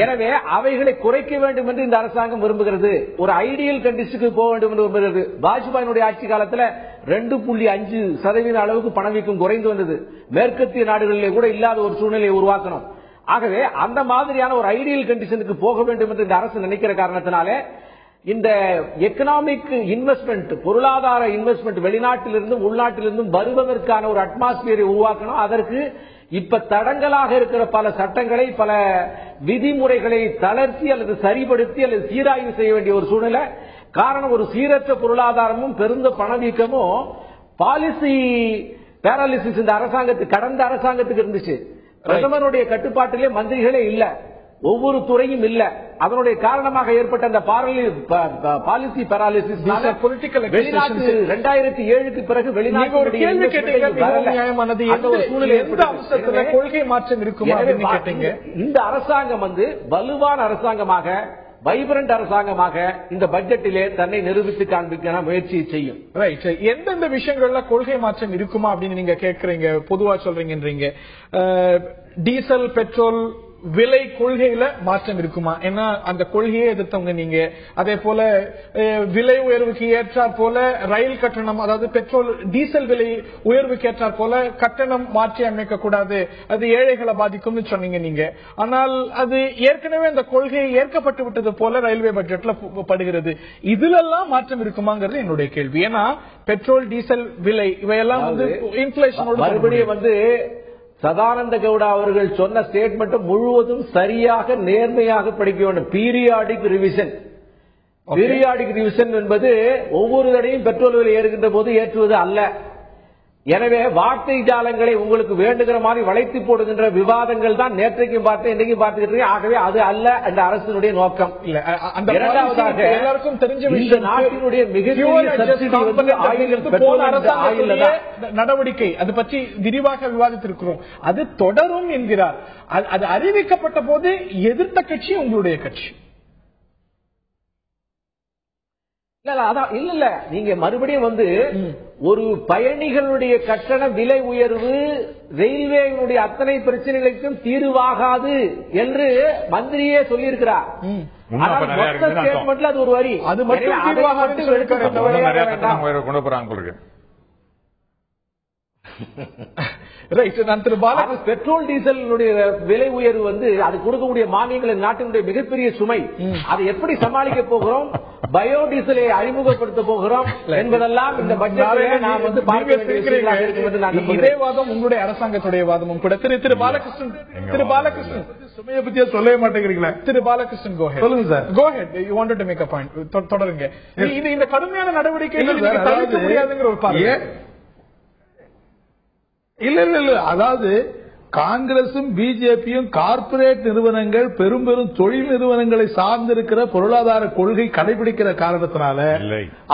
எனவே அவைகளை குறைக்க வேண்டும் என்று இந்த அரசாங்கம் விரும்புகிறது. ஒரு ஐடியல் கண்டிஷனுக்கு போக வேண்டும் என்று விரும்புகிறது. வாஜ்பாயினுடைய ஆட்சி காலத்தில் 2.5% அளவுக்கு பணவீக்கம் குறைந்து வந்தது. மேற்கத்திய நாடுகளிலே கூட இல்லாத ஒரு சூழ்நிலையை உருவாக்கணும். ஆகவே அந்த மாதிரியான ஒரு ஐடியல் கண்டிஷனுக்கு போக வேண்டும் என்று இந்த அரசு நினைக்கிற காரணத்தினாலே இந்த எக்கனாமிக் இன்வெஸ்ட்மெண்ட், பொருளாதார இன்வெஸ்ட்மெண்ட் வெளிநாட்டிலிருந்தும் உள்நாட்டிலிருந்தும் வருவதற்கான ஒரு அட்மாஸ்பியரை உருவாக்கணும். அதற்கு இப்ப தடங்கலாக இருக்கிற பல சட்டங்களை, பல விதிமுறைகளை தளர்த்தி அல்லது சரிபடுத்தி அல்லது சீராய்வு செய்ய வேண்டிய ஒரு சூழ்நிலை. காரணம், ஒரு சீரற்ற பொருளாதாரமும் பெருந்த பணவீக்கமும் பாலிசி பேராலிசிஸ் இந்த அரசாங்கத்துக்கு, கடந்த அரசாங்கத்துக்கு இருந்துச்சு. பிரதமருடைய கட்டுப்பாட்டிலே மந்திரிகளே இல்ல, ஒவ்வொரு துறையும் இல்ல. அதனுடைய காரணமாக ஏற்பட்ட அந்த பாலிசி பேராலிசிஸ் 2007க்கு பிறகு வெளிநாட்டு கொள்கை மாற்றம் இருக்குமா? இந்த அரசாங்கம் வலுவான அரசாங்கமாக, வைப்ரண்ட் அரசாங்கமாக இந்த பட்ஜெட்டிலே தன்னை நிரூபித்து காண்பிக்க முயற்சி செய்யும். ரைட். எந்தெந்த விஷயங்கள்ல கொள்கை மாற்றம் இருக்குமா அப்படின்னு நீங்க கேட்கறீங்க, பொதுவா சொல்றீங்கன்றீங்க. டீசல், பெட்ரோல் விலை கொள்கையில மாற்றம் இருக்குமா? ஏன்னா அந்த கொள்கையை எதிர்த்தவங்க நீங்க. அதே போல விலை உயர்வுக்கு ஏற்றாற் போல ரயில் கட்டணம், அதாவது பெட்ரோல் டீசல் விலை உயர்வுக்கு ஏற்றாற் போல கட்டணம் மாற்றி அமைக்க கூடாது, அது ஏழைகளை பாதிக்கும்னு சொன்னீங்க நீங்க. ஆனால் அது ஏற்கனவே அந்த கொள்கையை ஏற்கப்பட்டு விட்டது போல ரயில்வே பட்ஜெட்ல படுகிறது. இதுலெல்லாம் மாற்றம் இருக்குமாங்கிறது என்னுடைய கேள்வி. ஏன்னா பெட்ரோல், டீசல் விலை இவையெல்லாம் இன்ஃபிளேஷனோட மறுபடியும் சதானந்த கவுடா அவர்கள் சொன்ன ஸ்டேட்மெண்ட் முழுவதும் சரியாக நேர்மையாக படிக்க வேண்டும். Periodic revision. பீரியாடிக் ரிவிஷன் என்பது ஒவ்வொரு தடையும் பெட்ரோல் விலை ஏறுகின்ற போது ஏற்றுவது அல்ல. எனவே வார்த்தை ஜாலங்களை உங்களுக்கு வேண்டுகிற மாதிரி வளைத்து போடுகின்ற விவாதங்கள் தான் நேற்றைக்கும் பார்த்தேன், இன்றைக்கும் பார்த்துக்கிட்டு இருக்கேன். ஆகவே அது அல்ல இந்த அரசினுடைய நோக்கம். இரண்டாவதாக எல்லாருக்கும் தெரிஞ்ச இந்த நாட்டினுடைய மிகப்பெரிய நடவடிக்கை அது பற்றி விரிவாக விவாதித்திருக்கிறோம். அது தொடரும் என்கிறார். அது அறிவிக்கப்பட்ட போது எதிர்த்த கட்சி உங்களுடைய கட்சி. இல்ல நீங்க மறுபடியும் ஒரு பயணிகளுடைய கட்டண விலை உயர்வு ரயில்வேனுடைய அத்தனை பிரச்சனைகளுக்கும் தீர்வாகாது என்று மந்திரியே சொல்லியிருக்கிறார். அது ஒரு வரி, அது மட்டும் பெட்ரோல் டீசல் விலை உயர்வு அது கொடுக்கக்கூடிய மானியங்கள் நாட்டினுடைய மிகப்பெரிய சுமை. அதை எப்படி சமாளிக்க போகிறோம், பயோடீசலை அறிமுகப்படுத்த போகிறோம் என்பதெல்லாம் இந்த பட்ஜெட்டில் நாம் இதே வாதம் உங்களுடைய அரசாங்கத்துடைய வாதமும் கூட. திரு பாலகிருஷ்ணன் சுமையை பத்தியா சொல்லவே மாட்டேங்கிறீங்களா? திரு பாலகிருஷ்ணன் சொல்லுங்க sir. Go ahead, you wanted to make a point. தொடருங்க. இது இந்த கடுமையான நடவடிக்கைகள் தவிர்க்க முடியாதுங்கிற ஒரு பார்வை. இல்ல அதாவது காங்கிரசும் பிஜேபியும் கார்ப்பரேட் நிறுவனங்கள் பெரும் பெரும் தொழில் நிறுவனங்களை சார்ந்திருக்கிற பொருளாதார கொள்கை கடைபிடிக்கிற காரணத்தினால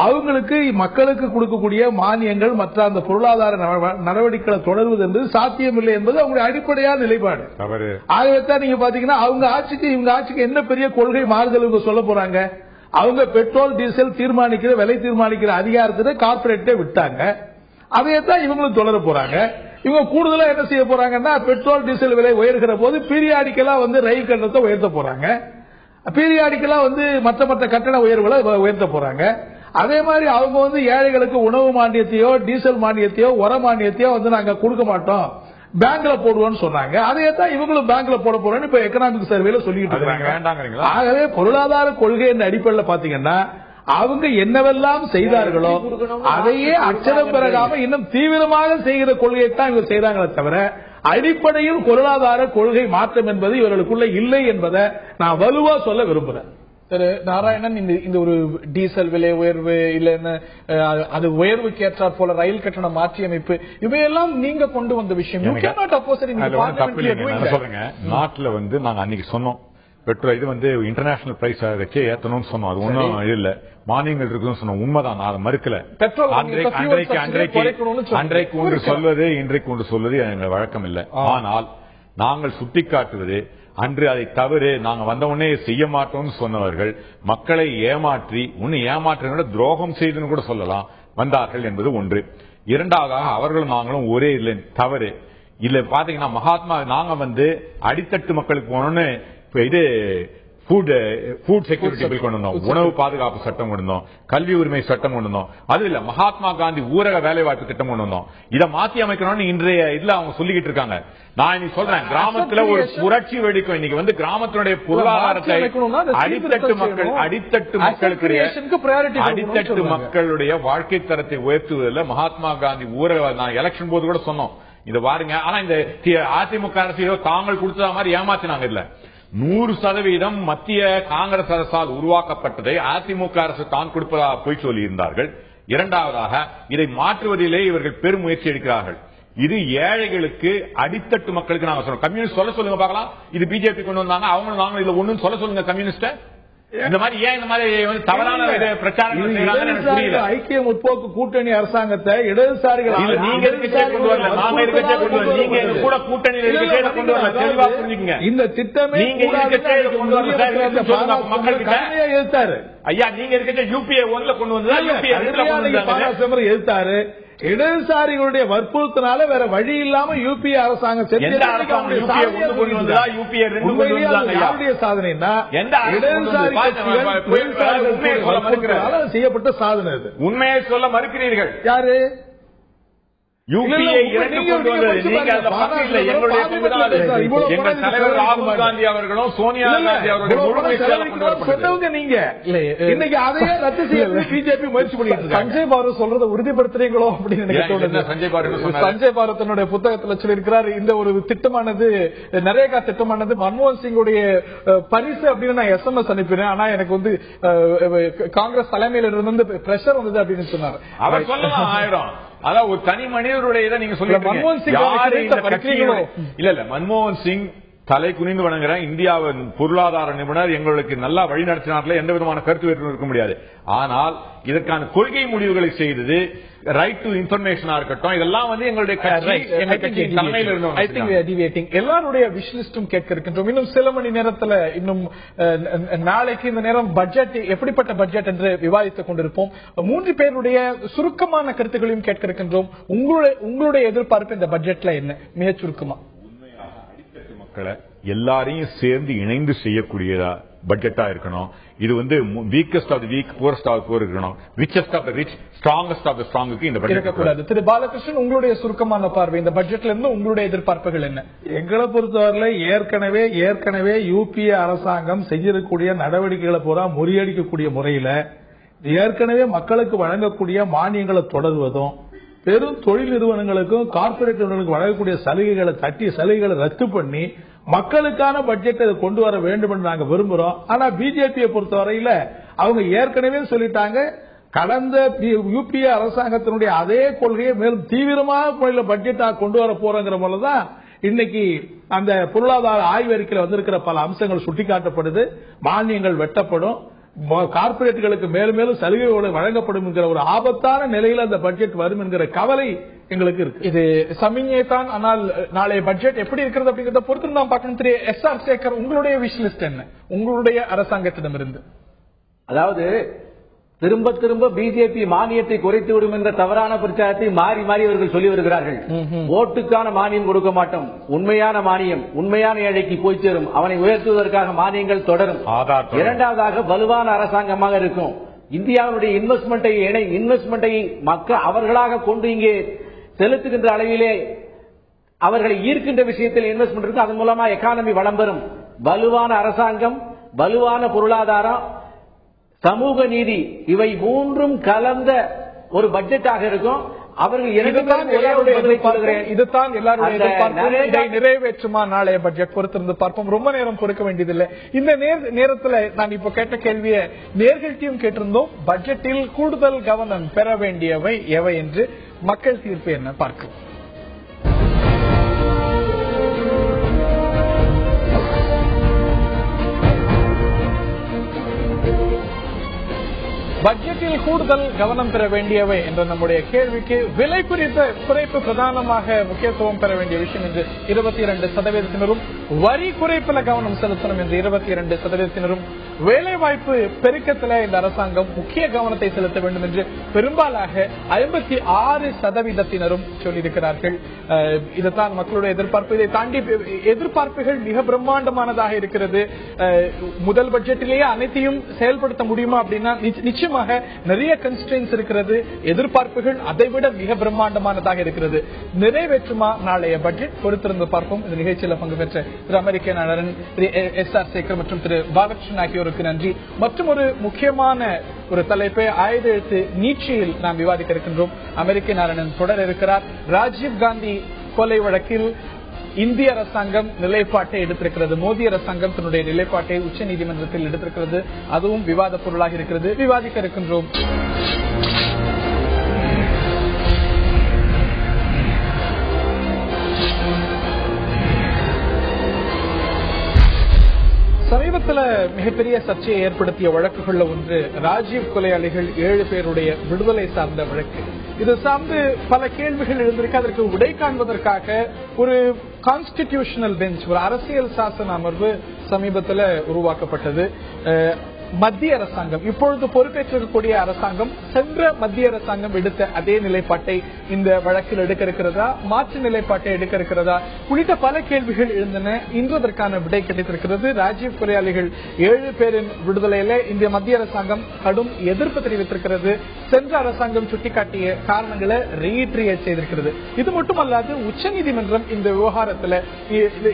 அவங்களுக்கு மக்களுக்கு கொடுக்கக்கூடிய மானியங்கள் மற்ற அந்த பொருளாதார நடவடிக்கைகளை தொடர்வது என்பது சாத்தியமில்லை என்பது அவங்களுடைய அடிப்படையான நிலைப்பாடு. ஆகவே தான் நீங்க பாத்தீங்கன்னா அவங்க ஆட்சிக்கு இவங்க ஆட்சிக்கு என்ன பெரிய கொள்கை மாறுதல் சொல்ல போறாங்க. அவங்க பெட்ரோல் டீசல் தீர்மானிக்கிற விலை தீர்மானிக்கிற அதிகாரத்தை கார்ப்பரேட்டே விட்டாங்க. அதையத்தான் இவங்களும் தொடர போறாங்க. இவங்க கூடுதலா என்ன செய்ய போறாங்கன்னா பெட்ரோல் டீசல் விலை உயர்கிற போது பீரியாடிக்கலா ரயில் கட்டணத்தை உயர்த்த போறாங்க. பீரியாடிக்கலா மற்ற கட்டண உயர்வுகளை உயர்த்த போறாங்க. அதே மாதிரி அவங்க ஏழைகளுக்கு உணவு மானியத்தையோ டீசல் மானியத்தையோ உர மானியத்தையோ நாங்க கொடுக்க மாட்டோம், பேங்க்ல போடுவோம்னு சொன்னாங்க. அதையத்தான் இவங்களும் பேங்க்ல போட போறோம்னு இப்ப எக்கனாமிக் சர்வேல சொல்லிட்டு இருக்காங்க. ஆகவே பொருளாதார கொள்கை என்ற அடிப்படையில் பாத்தீங்கன்னா அவங்க என்னவெல்லாம் செய்தார்களோ அதையே அச்சரம் பெறகாம இன்னும் தீவிரமாக செய்கிற கொள்கையை தான் இவங்க செய்றாங்களே தவிர அடிப்படையில் பொருளாதார கொள்கை மாற்றம் என்பது இவர்களுக்குள்ள இல்லை என்பதை நான் வலுவா சொல்ல விரும்புறேன். திரு நாராயணன், இந்த ஒரு டீசல் விலை உயர்வு இல்ல அது உயர்வுக்கு ஏற்றாற் போல ரயில் கட்டண மாற்றி அமைப்பு இவையெல்லாம் நீங்க கொண்டு வந்த விஷயம். நாட்டில் நாங்க அன்னைக்கு சொன்னோம் பெட்ரோல் இது இன்டர்நேஷனல் பிரைஸ் வச்சே ஏத்தணும்னு சொன்னோம். அது ஒன்னும் இல்ல, மானியங்கள் இருக்குன்னு சொன்னோம். உண்மைதான், நான் மறுக்கல. அன்றைக்கு ஒன்று சொல்வது இன்றைக்கு ஒன்று சொல்வது எங்கள் வழக்கம் இல்லை. ஆனால் நாங்கள் சுட்டிக்காட்டுவது அன்று அதை தவறு, நாங்க வந்த உடனே செய்ய மாட்டோம்னு சொன்னவர்கள் மக்களை ஏமாற்றி ஏமாற்ற துரோகம் செய்துன்னு கூட சொல்லலாம் வந்தார்கள் என்பது ஒன்று. இரண்டாவதாக அவர்களும் நாங்களும் ஒரே இல்லை, தவறு இல்ல. பாத்தீங்கன்னா மகாத்மா நாங்க அடித்தட்டு மக்களுக்கு போனோம்னு இது ஃபுட் செக்யூரிட்டி பில் கொண்டு வந்தோம், உணவு பாதுகாப்பு சட்டம் கொண்டு வந்தோம், கல்வி உரிமை சட்டம் கொண்டு வந்தோம். அது இல்ல மகாத்மா காந்தி ஊரக வேலைவாய்ப்பு திட்டம் கொண்டு வந்தோம். இதை மாத்தி அமைக்கணும்னு இன்றைய இதுல அவங்க சொல்லிக்கிட்டு இருக்காங்க. நான் இன்னைக்கு சொல்றேன், கிராமத்துல ஒரு புரட்சி வெடிக்கும். இன்னைக்கு கிராமத்தினுடைய பொருளாதாரத்தை அடித்தட்டு மக்களுடைய வாழ்க்கை தரத்தை உயர்த்துவதில் மகாத்மா காந்தி ஊரக எலெக்ஷன் போது கூட சொன்னோம் இதை பாருங்க. ஆனா இந்த அதிமுக அரசு தாங்கள் கொடுத்ததா மாதிரி ஏமாத்தினாங்க. இல்ல 100% மத்திய காங்கிரஸ் அரசால் உருவாக்கப்பட்டதை அதிமுக அரசு தான் கொடுப்பதாக போய் சொல்லி இருந்தார்கள். இரண்டாவதாக இதை மாற்றுவதிலே இவர்கள் பெரும் முயற்சி எடுக்கிறார்கள். இது ஏழைகளுக்கு அடித்தட்டு மக்களுக்கு நாங்க சொல்றோம். கம்யூனிஸ்ட் சொல்ல சொல்லுங்க பார்க்கலாம். இது பிஜேபி கொண்டு வந்தாங்க, அவங்க நாங்க இதுல ஒண்ணும் சொல்ல சொல்லுங்க கம்யூனிஸ்ட். இந்த மாதிரி ஏன் இந்த மாதிரி தவறான பிரச்சாரம் புரியல. ஐக்கிய முற்போக்கு கூட்டணி அரசாங்கத்தை இடதுசாரிகள் நீங்க கொண்டு வரல, நாங்க இருக்கச்சே கொண்டு வரல. நீங்க கூட கூட்டணியில் இருக்கச்சே கொண்டு வரல, தெளிவா புரிஞ்சுக்கங்க. இந்த திட்டமே நீங்க கொண்டு வரல மக்களுக்கு எதிர்த்தாரு. ஐயா நீங்க இருக்கச்சே யூபிஏ 1ல கொண்டு வந்ததா, யூபிஏ 2ல கொண்டு வந்தாங்க, எதிர்த்தாரு. இடதுசாரிகளுடைய வற்புறுத்தினால வேற வழி இல்லாம யூபிஏ அரசாங்கம் சாதனைனா செய்யப்பட்ட சாதனை. உண்மையை சொல்ல மறுக்கிறீர்கள். யாரு? யூபிஏ 2 கொண்டு வந்தது நீங்க. அந்த பக்கம் இல்ல, எங்களுடைய எங்கள் தலைவர் ராகுல் காந்தி அவர்களும் சோனியா காந்தி அவர்களும் சொன்னவங்க நீங்க. இன்னைக்கு அதையே ரத்து செய்ய பிஜேபி முயற்சி பண்ணிட்டு சஞ்சய் பாரத் சொல்றதை உறுதிப்படுத்துறீங்களோ அப்படின்னு சஞ்சய் பாரத் தன்னுடைய புத்தகத்துல சொல்லியிருக்கிறார். இந்த ஒரு திட்டமானது நரேகா திட்டமானது மன்மோகன் சிங்குடைய பரிசு அப்படின்னு நான் SMS அனுப்பினேன். ஆனா எனக்கு காங்கிரஸ் தலைமையில இருந்து பிரஷர் வந்தது அப்படின்னு சொன்னார். அவர் சொல்லலாம் ஆயிரம் அதான் ஒரு தனி மனிதருடைய நீங்க சொல்லிட்டு இல்ல மன்மோகன் சிங் தலை குனிந்து வணங்குறேன். இந்தியாவின் பொருளாதார நிபுணர், எங்களுக்கு நல்லா வழி நடத்தினார்ல எந்த விதமான கருத்து வேறுபாடும் இருக்க முடியாது. ஆனால் இதற்கான கொள்கை முடிவுகளை செய்தது ரைட் டு இன்ஃபர்மேஷனா இருக்கட்டும், இதெல்லாம் வந்து எங்களுடைய தலைமையில் இருந்தோம். எல்லாருடைய விஷ் லிஸ்டும் கேட்க இருக்கின்றோம். இன்னும் சில மணி நேரத்தில், இன்னும் நாளைக்கு இந்த நேரம் பட்ஜெட் எப்படிப்பட்ட பட்ஜெட் என்று விவாதித்துக் கொண்டிருப்போம். 3 பேருடைய சுருக்கமான கருத்துக்களையும் கேட்க இருக்கின்றோம். உங்களுடைய எதிர்பார்ப்பு இந்த பட்ஜெட்ல என்ன, மிக சுருக்கமா? மக்களை எல்லாரையும் சேர்ந்து இணைந்து செய்யக்கூடியதா பட்ஜெட்டா இருக்கணும். இது வந்து weakest of the weak, poorest of poor இருக்கணும். Richest of the rich, strongest of the ஸ்ட்ராங்குக்கு இந்த பட்ஜெட் இருக்கக்கூடாது. திரு பாலகிருஷ்ணன், உங்களுடைய சுருக்கமான பார்வை இந்த பட்ஜெட்ல இருந்து உங்களுடைய எதிர்பார்ப்புகள் என்ன? எங்களை பொறுத்தவரை ஏற்கனவே யூபிஏ அரசாங்கம் செய்யக்கூடிய நடவடிக்கைகளை பூரா முறியடிக்கக்கூடிய முறையில ஏற்கனவே மக்களுக்கு வழங்கக்கூடிய மானியங்களை தொடர்வதும், பெரும் தொழில் நிறுவனங்களுக்கும் கார்பரேட் நிறுவனங்களுக்கு வழங்கக்கூடிய சலுகைகளை ரத்து பண்ணி மக்களுக்கான பட்ஜெட்டை கொண்டு வர வேண்டும் என்று நாங்க விரும்புறோம். ஆனா பிஜேபியை பொறுத்தவரையில அவங்க ஏற்கனவே சொல்லிட்டாங்க, கடந்த யூபிஏ அரசாங்கத்தினுடைய அதே கொள்கையை மேலும் தீவிரமான முறையில் பட்ஜெட்டா கொண்டு வர போறங்கிற போலதான் இன்னைக்கு அந்த பொருளாதார ஆய்வறிக்கையில் வந்திருக்கிற பல அம்சங்கள் சுட்டிக்காட்டப்படுது. மானியங்கள் வெட்டப்படும், கார்பரேட்டுகளுக்கு மேலும் மேலும் சலுகைகள் வழங்கப்படும் என்கிற ஒரு ஆபத்தான நிலையில் அந்த பட்ஜெட் வரும் என்கிற கவலை எங்களுக்கு இருக்கு. இது சமிஞ்சை தான். ஆனால் நாளைய பட்ஜெட் எப்படி இருக்கிறது அப்படிங்கறத பொறுத்து தான் பார்க்கணும். திரு எஸ்.ஆர். சேகர், உங்களுடைய விஷ் லிஸ்ட் என்ன உங்களுடைய அரசாங்கத்திடமிருந்து? அதாவது திரும்ப பிஜேபி மானியத்தை குறைத்து விடும் என்ற தவறான பிரச்சாரத்தை மாறி அவர்கள் சொல்லி வருகிறார்கள். ஓட்டுக்கான மானியம் கொடுக்க மாட்டோம், உண்மையான மானியம் உண்மையான ஏழைக்கு போய் சேரும், அவனை உயர்த்துவதற்காக மானியங்கள் தொடரும். இரண்டாவதாக வலுவான அரசாங்கமாக இருக்கும். இந்தியாவுடைய இன்வெஸ்ட்மெண்டை மக்கள் அவர்களாக கொண்டு இங்கே செலுத்துகின்ற அளவிலே அவர்களை ஈர்க்கின்ற விஷயத்தில் இன்வெஸ்ட்மெண்ட் இருக்கும். அதன் மூலமா எக்கானமி வளம் பெறும். வலுவான அரசாங்கம், வலுவான பொருளாதாரம், சமூக நீதி, இவை 3ம் கலந்த ஒரு பட்ஜெட்டாக இருக்கும். அவர்கள் இதுதான் எல்லாருடைய எதிர்பார்ப்பு. நிறைவேற்றுமா நாளைய பட்ஜெட் பொறுத்திருந்து பார்ப்போம். ரொம்ப நேரம் கொடுக்க வேண்டியதில்லை. இந்த நேரத்தில் நான் இப்ப கேட்ட கேள்வியை நேர்கள்ட்டையும் கேட்டிருந்தோம். பட்ஜெட்டில் கூடுதல் கவனம் பெற வேண்டியவை எவை என்று மக்கள் தீர்ப்பு என்ன பார்க்கலாம். பட்ஜெட்டில் கூடுதல் கவனம் பெற வேண்டியவை என்ற நம்முடைய கேள்விக்கு விலை குறித்த குறைப்பு பிரதானமாக முக்கியத்துவம் பெற வேண்டிய விஷயம் என்று 22%, வரி குறைப்பில் கவனம் செலுத்தணும் என்று 22%, வேலைவாய்ப்பு பெருக்கத்தில் இந்த அரசாங்கம் முக்கிய கவனத்தை செலுத்த வேண்டும் என்று பெரும்பாலாக 56% சொல்லியிருக்கிறார்கள். இதுதான் மக்களுடைய எதிர்பார்ப்பு. இதை தாண்டி எதிர்பார்ப்புகள் மிக பிரம்மாண்டமானதாக இருக்கிறது. முதல் பட்ஜெட்டிலேயே அனைத்தையும் செயல்படுத்த முடியுமா அப்படின்னா நிச்சயமாக நிறைய கன்ஸ்ட்ரெயின்ஸ் இருக்கிறது. எதிர்பார்ப்புகள் அதைவிட மிக பிரம்மாண்டமானதாக இருக்கிறது. நிறைவேற்றுமா நாளைய பட்ஜெட் பொறுத்திருந்து பார்ப்போம். இந்த நிகழ்ச்சியில் பங்கு பெற்ற திரு அமெரிக்க நாடாளன் திரு எஸ்.ஆர். சேகர் மற்றும் திரு பாலகிருஷ்ணன் ஆகியோருக்கு நன்றி. மற்றும் ஒரு முக்கியமான ஒரு தலைப்பை ஆயுத எழுத்து நீட்சியில் நாம் விவாதிக்க இருக்கின்றோம். அமெரிக்க நாடாளன் தொடர இருக்கிறார். ராஜீவ் காந்தி கொலை வழக்கில் இந்திய அரசாங்கம் நிலைப்பாட்டை எடுத்திருக்கிறது. மோடி அரசாங்கம் தன்னுடைய நிலைப்பாட்டை உச்சநீதிமன்றத்தில் எடுத்திருக்கிறது. அதுவும் விவாத பொருளாக இருக்கிறது. விவாதிக்க இருக்கின்றோம். சமீபத்தில் மிகப்பெரிய சர்ச்சையை ஏற்படுத்திய வழக்குகள்ல ஒன்று ராஜீவ் கொலையாளிகள் 7 பேருடைய விடுதலை சார்ந்த வழக்கு. இது சார்ந்து பல கேள்விகள் எழுந்திருக்கு. அதற்கு விடை காண்பதற்காக ஒரு கான்ஸ்டிடியூஷனல் பெஞ்ச், ஒரு அரசியல் சாசன அமர்வு சமீபத்தில் உருவாக்கப்பட்டது. மத்திய அரசாங்கம், இப்பொழுது பொறுப்பேற்றிருக்கக்கூடிய அரசாங்கம், சென்ற மத்திய அரசாங்கம் எடுத்த அதே நிலைப்பாட்டை இந்த வழக்கில் எடுக்க இருக்கிறதா, மாற்று நிலைப்பாட்டை எடுக்க இருக்கிறதா உள்ளிட்ட பல கேள்விகள் எழுந்தன. இன்று அதற்கான விடை கிடைத்திருக்கிறது. ராஜீவ் கொலையாளிகள் 7 பேரின் விடுதலையில இந்த மத்திய அரசாங்கம் கடும் எதிர்ப்பு தெரிவித்திருக்கிறது. சென்ற அரசாங்கம் சுட்டிக்காட்டிய காரணங்களை ரீட்ரியேட் செய்திருக்கிறது. இது மட்டுமல்லாது உச்சநீதிமன்றம் இந்த விவகாரத்தில்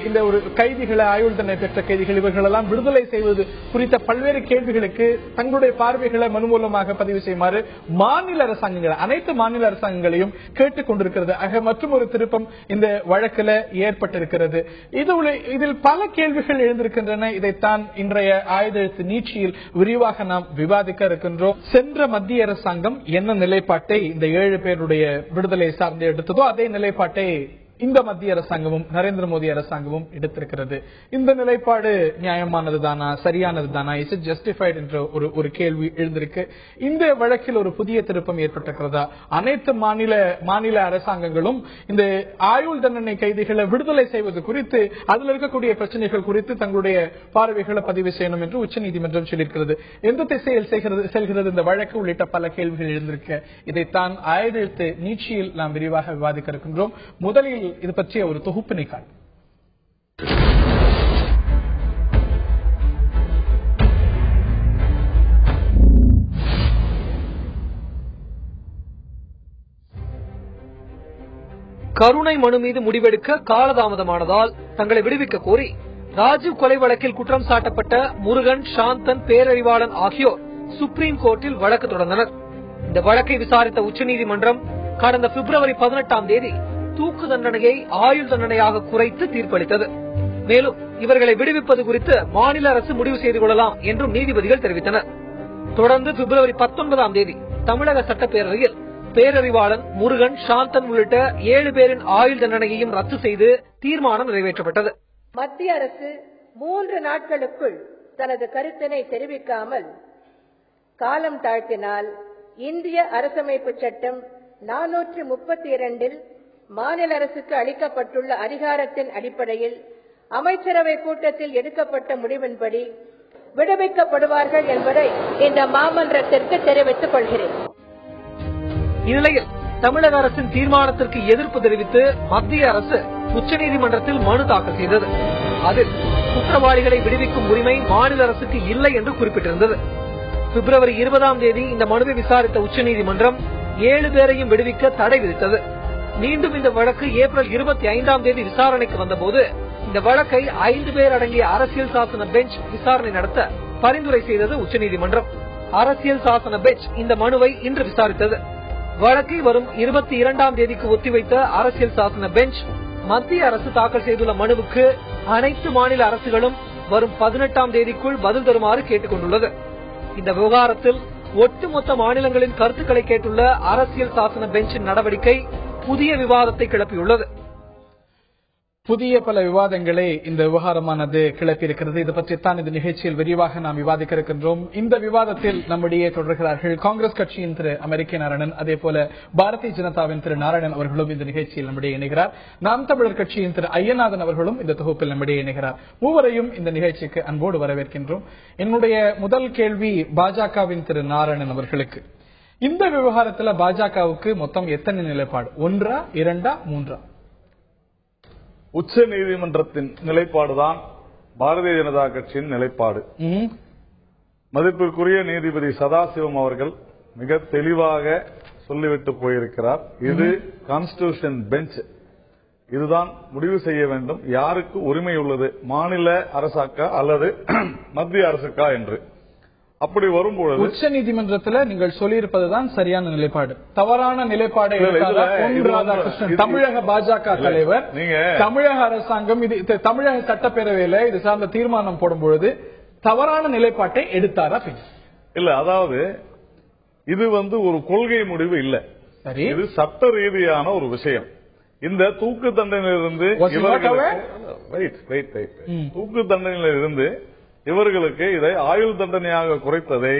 இந்த ஒரு கைதிகளை, ஆயுள் தண்டனை பெற்ற கைதிகள், இவர்களெல்லாம் விடுதலை செய்வது குறித்த பல்வேறு கேள்வி கேள்விகளுக்கு தங்களுடைய பார்வைகளை மனு மூலமாக பதிவு செய்யுமாறு மாநில அரசாங்கங்கள், அனைத்து மாநில அரசாங்கங்களையும் கேட்டுக் கொண்டிருக்கிறது. ஆக மற்றும் ஒரு திருப்பம் இந்த வழக்கில் ஏற்பட்டிருக்கிறது. இதில் பல கேள்விகள் எழுந்திருக்கின்றன. இதைத்தான் இன்றைய ஆயுதெழுத்து நீட்சியில் விரிவாக நாம் விவாதிக்க இருக்கின்றோம். சென்ற மத்திய அரசாங்கம் என்ன நிலைப்பாட்டை இந்த 7 பேருடைய விடுதலை சார்ந்து எடுத்ததோ அதே நிலைப்பாட்டை இந்த மத்திய அரசாங்கமும் நரேந்திர மோடி அரசாங்கமும் எடுத்திருக்கிறது. இந்த நிலைப்பாடு நியாயமானதுதானா, சரியானதுதானா, இஸ் இட் ஜஸ்டிஃபைட் என்ற ஒரு கேள்வி எழுந்திருக்கு. இந்த வழக்கில் ஒரு புதிய திருப்பம் ஏற்பட்டிருக்கிறதா? அனைத்து மாநில அரசாங்கங்களும் இந்த ஆயுள் தண்டனை கைதிகளை விடுதலை செய்வது குறித்து, அதில் இருக்கக்கூடிய பிரச்சனைகள் குறித்து தங்களுடைய பார்வைகளை பதிவு செய்யணும் என்று உச்சநீதிமன்றம் சொல்லியிருக்கிறது. எந்த திசையில் செல்கிறது இந்த வழக்கு உள்ளிட்ட பல கேள்விகள் எழுந்திருக்க இதைத்தான் ஆயுதெழுத்து நீட்சியில் நாம் விரிவாக விவாதிக்க இருக்கின்றோம். முதலில் இது பற்றிய ஒரு தொகுப்பினை காண கருணை மனு மீது முடிவெடுக்க காலதாமதமானதால் தங்களை விடுவிக்க கோரி ராஜீவ் கொலை வழக்கில் குற்றம் சாட்டப்பட்ட முருகன், சாந்தன், பேரறிவாளன் ஆகியோர் சுப்ரீம் கோர்ட்டில் வழக்கு தொடர்ந்தனர். இந்த வழக்கை விசாரித்த உச்சநீதிமன்றம் கடந்த பிப்ரவரி 18ஆம் தேதி தூக்கு தண்டனையை ஆயுள் தண்டனையாக குறைத்து தீர்ப்பளித்தது. மேலும் இவர்களை விடுவிப்பது குறித்து மாநில அரசு முடிவு செய்து கொள்ளலாம் என்றும் நீதிபதிகள் தெரிவித்தனர். தொடர்ந்து பிப்ரவரி 19ஆம் தேதி தமிழக சட்டப்பேரவையில் பேரறிவாளன், முருகன், சாந்தன் உள்ளிட்ட 7 பேரின் ஆயுள் தண்டனையையும் ரத்து செய்து தீர்மானம் நிறைவேற்றப்பட்டது. மத்திய அரசு 3 நாட்களுக்குள் தனது கருத்தினை தெரிவிக்காமல் காலம் தாழ்த்தினால் இந்திய அரசமைப்பு சட்டம் 432 மாநில அரசுக்கு அளிக்கப்பட்டுள்ள அதிகாரத்தின் அடிப்படையில் அமைச்சரவை கூட்டத்தில் எடுக்கப்பட்ட முடிவின்படி விடுவிக்கப்படுவார்கள் என்பதை இந்த மாமன்றத்திற்கு தெரிவித்துக் கொள்கிறேன். இந்நிலையில் தமிழக அரசின் தீர்மானத்திற்கு எதிர்ப்பு தெரிவித்து மத்திய அரசு உச்சநீதிமன்றத்தில் மனு தாக்கல் செய்தது. அதில் குற்றவாளிகளை விடுவிக்கும் உரிமை மாநில அரசுக்கு இல்லை என்று குறிப்பிட்டிருந்தது. பிப்ரவரி 20ஆம் தேதி இந்த மனுவை விசாரித்த உச்சநீதிமன்றம் 7 பேரையும் விடுவிக்க தடை விதித்தது. மீண்டும் இந்த வழக்கு ஏப்ரல் 25ஆம் தேதி விசாரணைக்கு வந்தபோது இந்த வழக்கை 5 பேர் அடங்கிய அரசியல் சாசன பெஞ்ச் விசாரணை நடத்த பரிந்துரை செய்தது உச்சநீதிமன்றம். அரசியல் சாசன பெஞ்ச் இந்த மனுவை இன்று விசாரித்தது. வழக்கை வரும் 22ஆம் தேதிக்கு ஒத்திவைத்த அரசியல் சாசன பெஞ்ச் மத்திய அரசு தாக்கல் செய்துள்ள மனுவுக்கு அனைத்து மாநில அரசுகளும் வரும் 18ஆம் தேதிக்குள் பதில் தருமாறு கேட்டுக் கொண்டுள்ளது. இந்த விவகாரத்தில் ஒட்டுமொத்த மாநிலங்களின் கருத்துக்களை கேட்டுள்ள அரசியல் சாசன பெஞ்சின் நடவடிக்கை புதிய விவாதத்தை கிளப்பியுள்ளது. புதிய பல விவாதங்களை இந்த விவகாரமானது கிளப்பியிருக்கிறது. இது பற்றித்தான் இந்த நிகழ்ச்சியில் விரிவாக நாம் விவாதிக்க இருக்கின்றோம். இந்த விவாதத்தில் நம்முடைய தொடர்கிறார்கள் காங்கிரஸ் கட்சியின் திரு அமெரிக்க நாராயணன், அதே போல பாரதிய ஜனதாவின் திரு நாராயணன் அவர்களும் இந்த நிகழ்ச்சியில் நம்முடைய இணைகிறார். நாம் தமிழர் கட்சியின் திரு ஐயநாதன் அவர்களும் இந்த தொகுப்பில் நம்முடைய இணைகிறார். மூவரையும் இந்த நிகழ்ச்சிக்கு அன்போடு வரவேற்கின்றோம். என்னுடைய முதல் கேள்வி பாஜகவின் திரு நாராயணன் அவர்களுக்கு. இந்த விவகாரத்தில் பாஜகவுக்கு மொத்தம் எத்தனை நிலைப்பாடு? 1, 2, 3? உச்ச நீதிமன்றத்தின் நிலைப்பாடுதான் பாரதிய ஜனதா கட்சியின் நிலைப்பாடு. மதிப்பிற்குரிய நீதிபதி சதாசிவம் அவர்கள் மிக தெளிவாக சொல்லிவிட்டு போயிருக்கிறார். இது கான்ஸ்டிடியூஷன் பெஞ்ச், இதுதான் முடிவு செய்ய வேண்டும் யாருக்கு உரிமை உள்ளது, மாநில அரசாக்கா அல்லது மத்திய அரசுக்கா என்று. அப்படி வரும்பொழுது உச்ச நீதிமன்றத்தில் நீங்கள் சொல்லியிருப்பதுதான் சரியான நிலைப்பாடு. தவறான நிலைப்பாடு தமிழக பாஜக தலைவர், தமிழக அரசாங்கம், இது தமிழக சட்டப்பேரவையில் இது சார்ந்த தீர்மானம் போடும்பொழுது தவறான நிலைப்பாட்டை எடுத்தாரா? இல்ல, அதாவது இது ஒரு கொள்கை முடிவு இல்ல, இது சட்ட ரீதியான ஒரு விஷயம். இந்த தூக்கு தண்டனையிலிருந்து தூக்கு தண்டனையிலிருந்து இவர்களுக்கு இதை ஆயுள் தண்டனையாக குறைத்ததை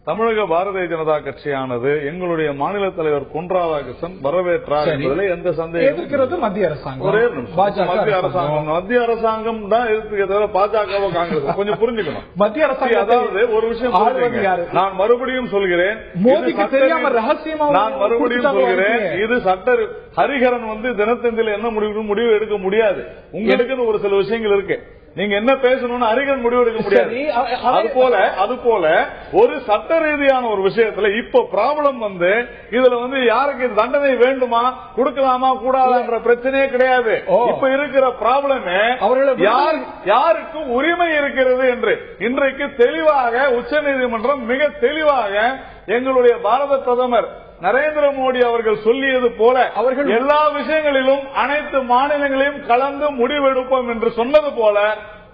தமிழக பாரதிய ஜனதா கட்சியானது எங்களுடைய மாநில தலைவர் பொன் ராதாகிருஷ்ணன் வரவேற்றார் என்பதில் எந்த சந்தேகம். மத்திய அரசாங்கம் மத்திய அரசாங்கம் தான் எதிர்த்து, பாஜக காங்கிரஸ் கொஞ்சம் புரிஞ்சுக்கணும். மத்திய அரசாங்கம், அதாவது ஒரு விஷயம் நான் மறுபடியும் சொல்கிறேன், இது சட்ட ஹரிஹரன் தினத்தந்தில என்ன முடிவு எடுக்க முடியாது. உங்களுக்கு ஒரு சில விஷயங்கள் இருக்கு. நீங்க என்ன பேசணும்னு அறிஞர் முடிவெடுக்க முடியாது. அது போல ஒரு சட்ட ரீதியான ஒரு விஷயத்துல இப்ப ப்ராப்ளம் வந்து இதுல வந்து யாருக்கு தண்டனை வேண்டுமா கொடுக்கலாமா கூடாதுன்ற பிரச்சனையே கிடையாது. இப்ப இருக்கிற ப்ராப்ளமே யாருக்கு உரிமை இருக்கிறது என்று இன்றைக்கு தெளிவாக உச்சநீதிமன்றம் மிக தெளிவாக எங்களுடைய பாரத பிரதமர் நரேந்திர மோடி அவர்கள் சொல்லியது போல அவர்கள் எல்லா விஷயங்களிலும் அனைத்து மாநிலங்களையும் கலந்து முடிவெடுப்போம் என்று சொன்னது போல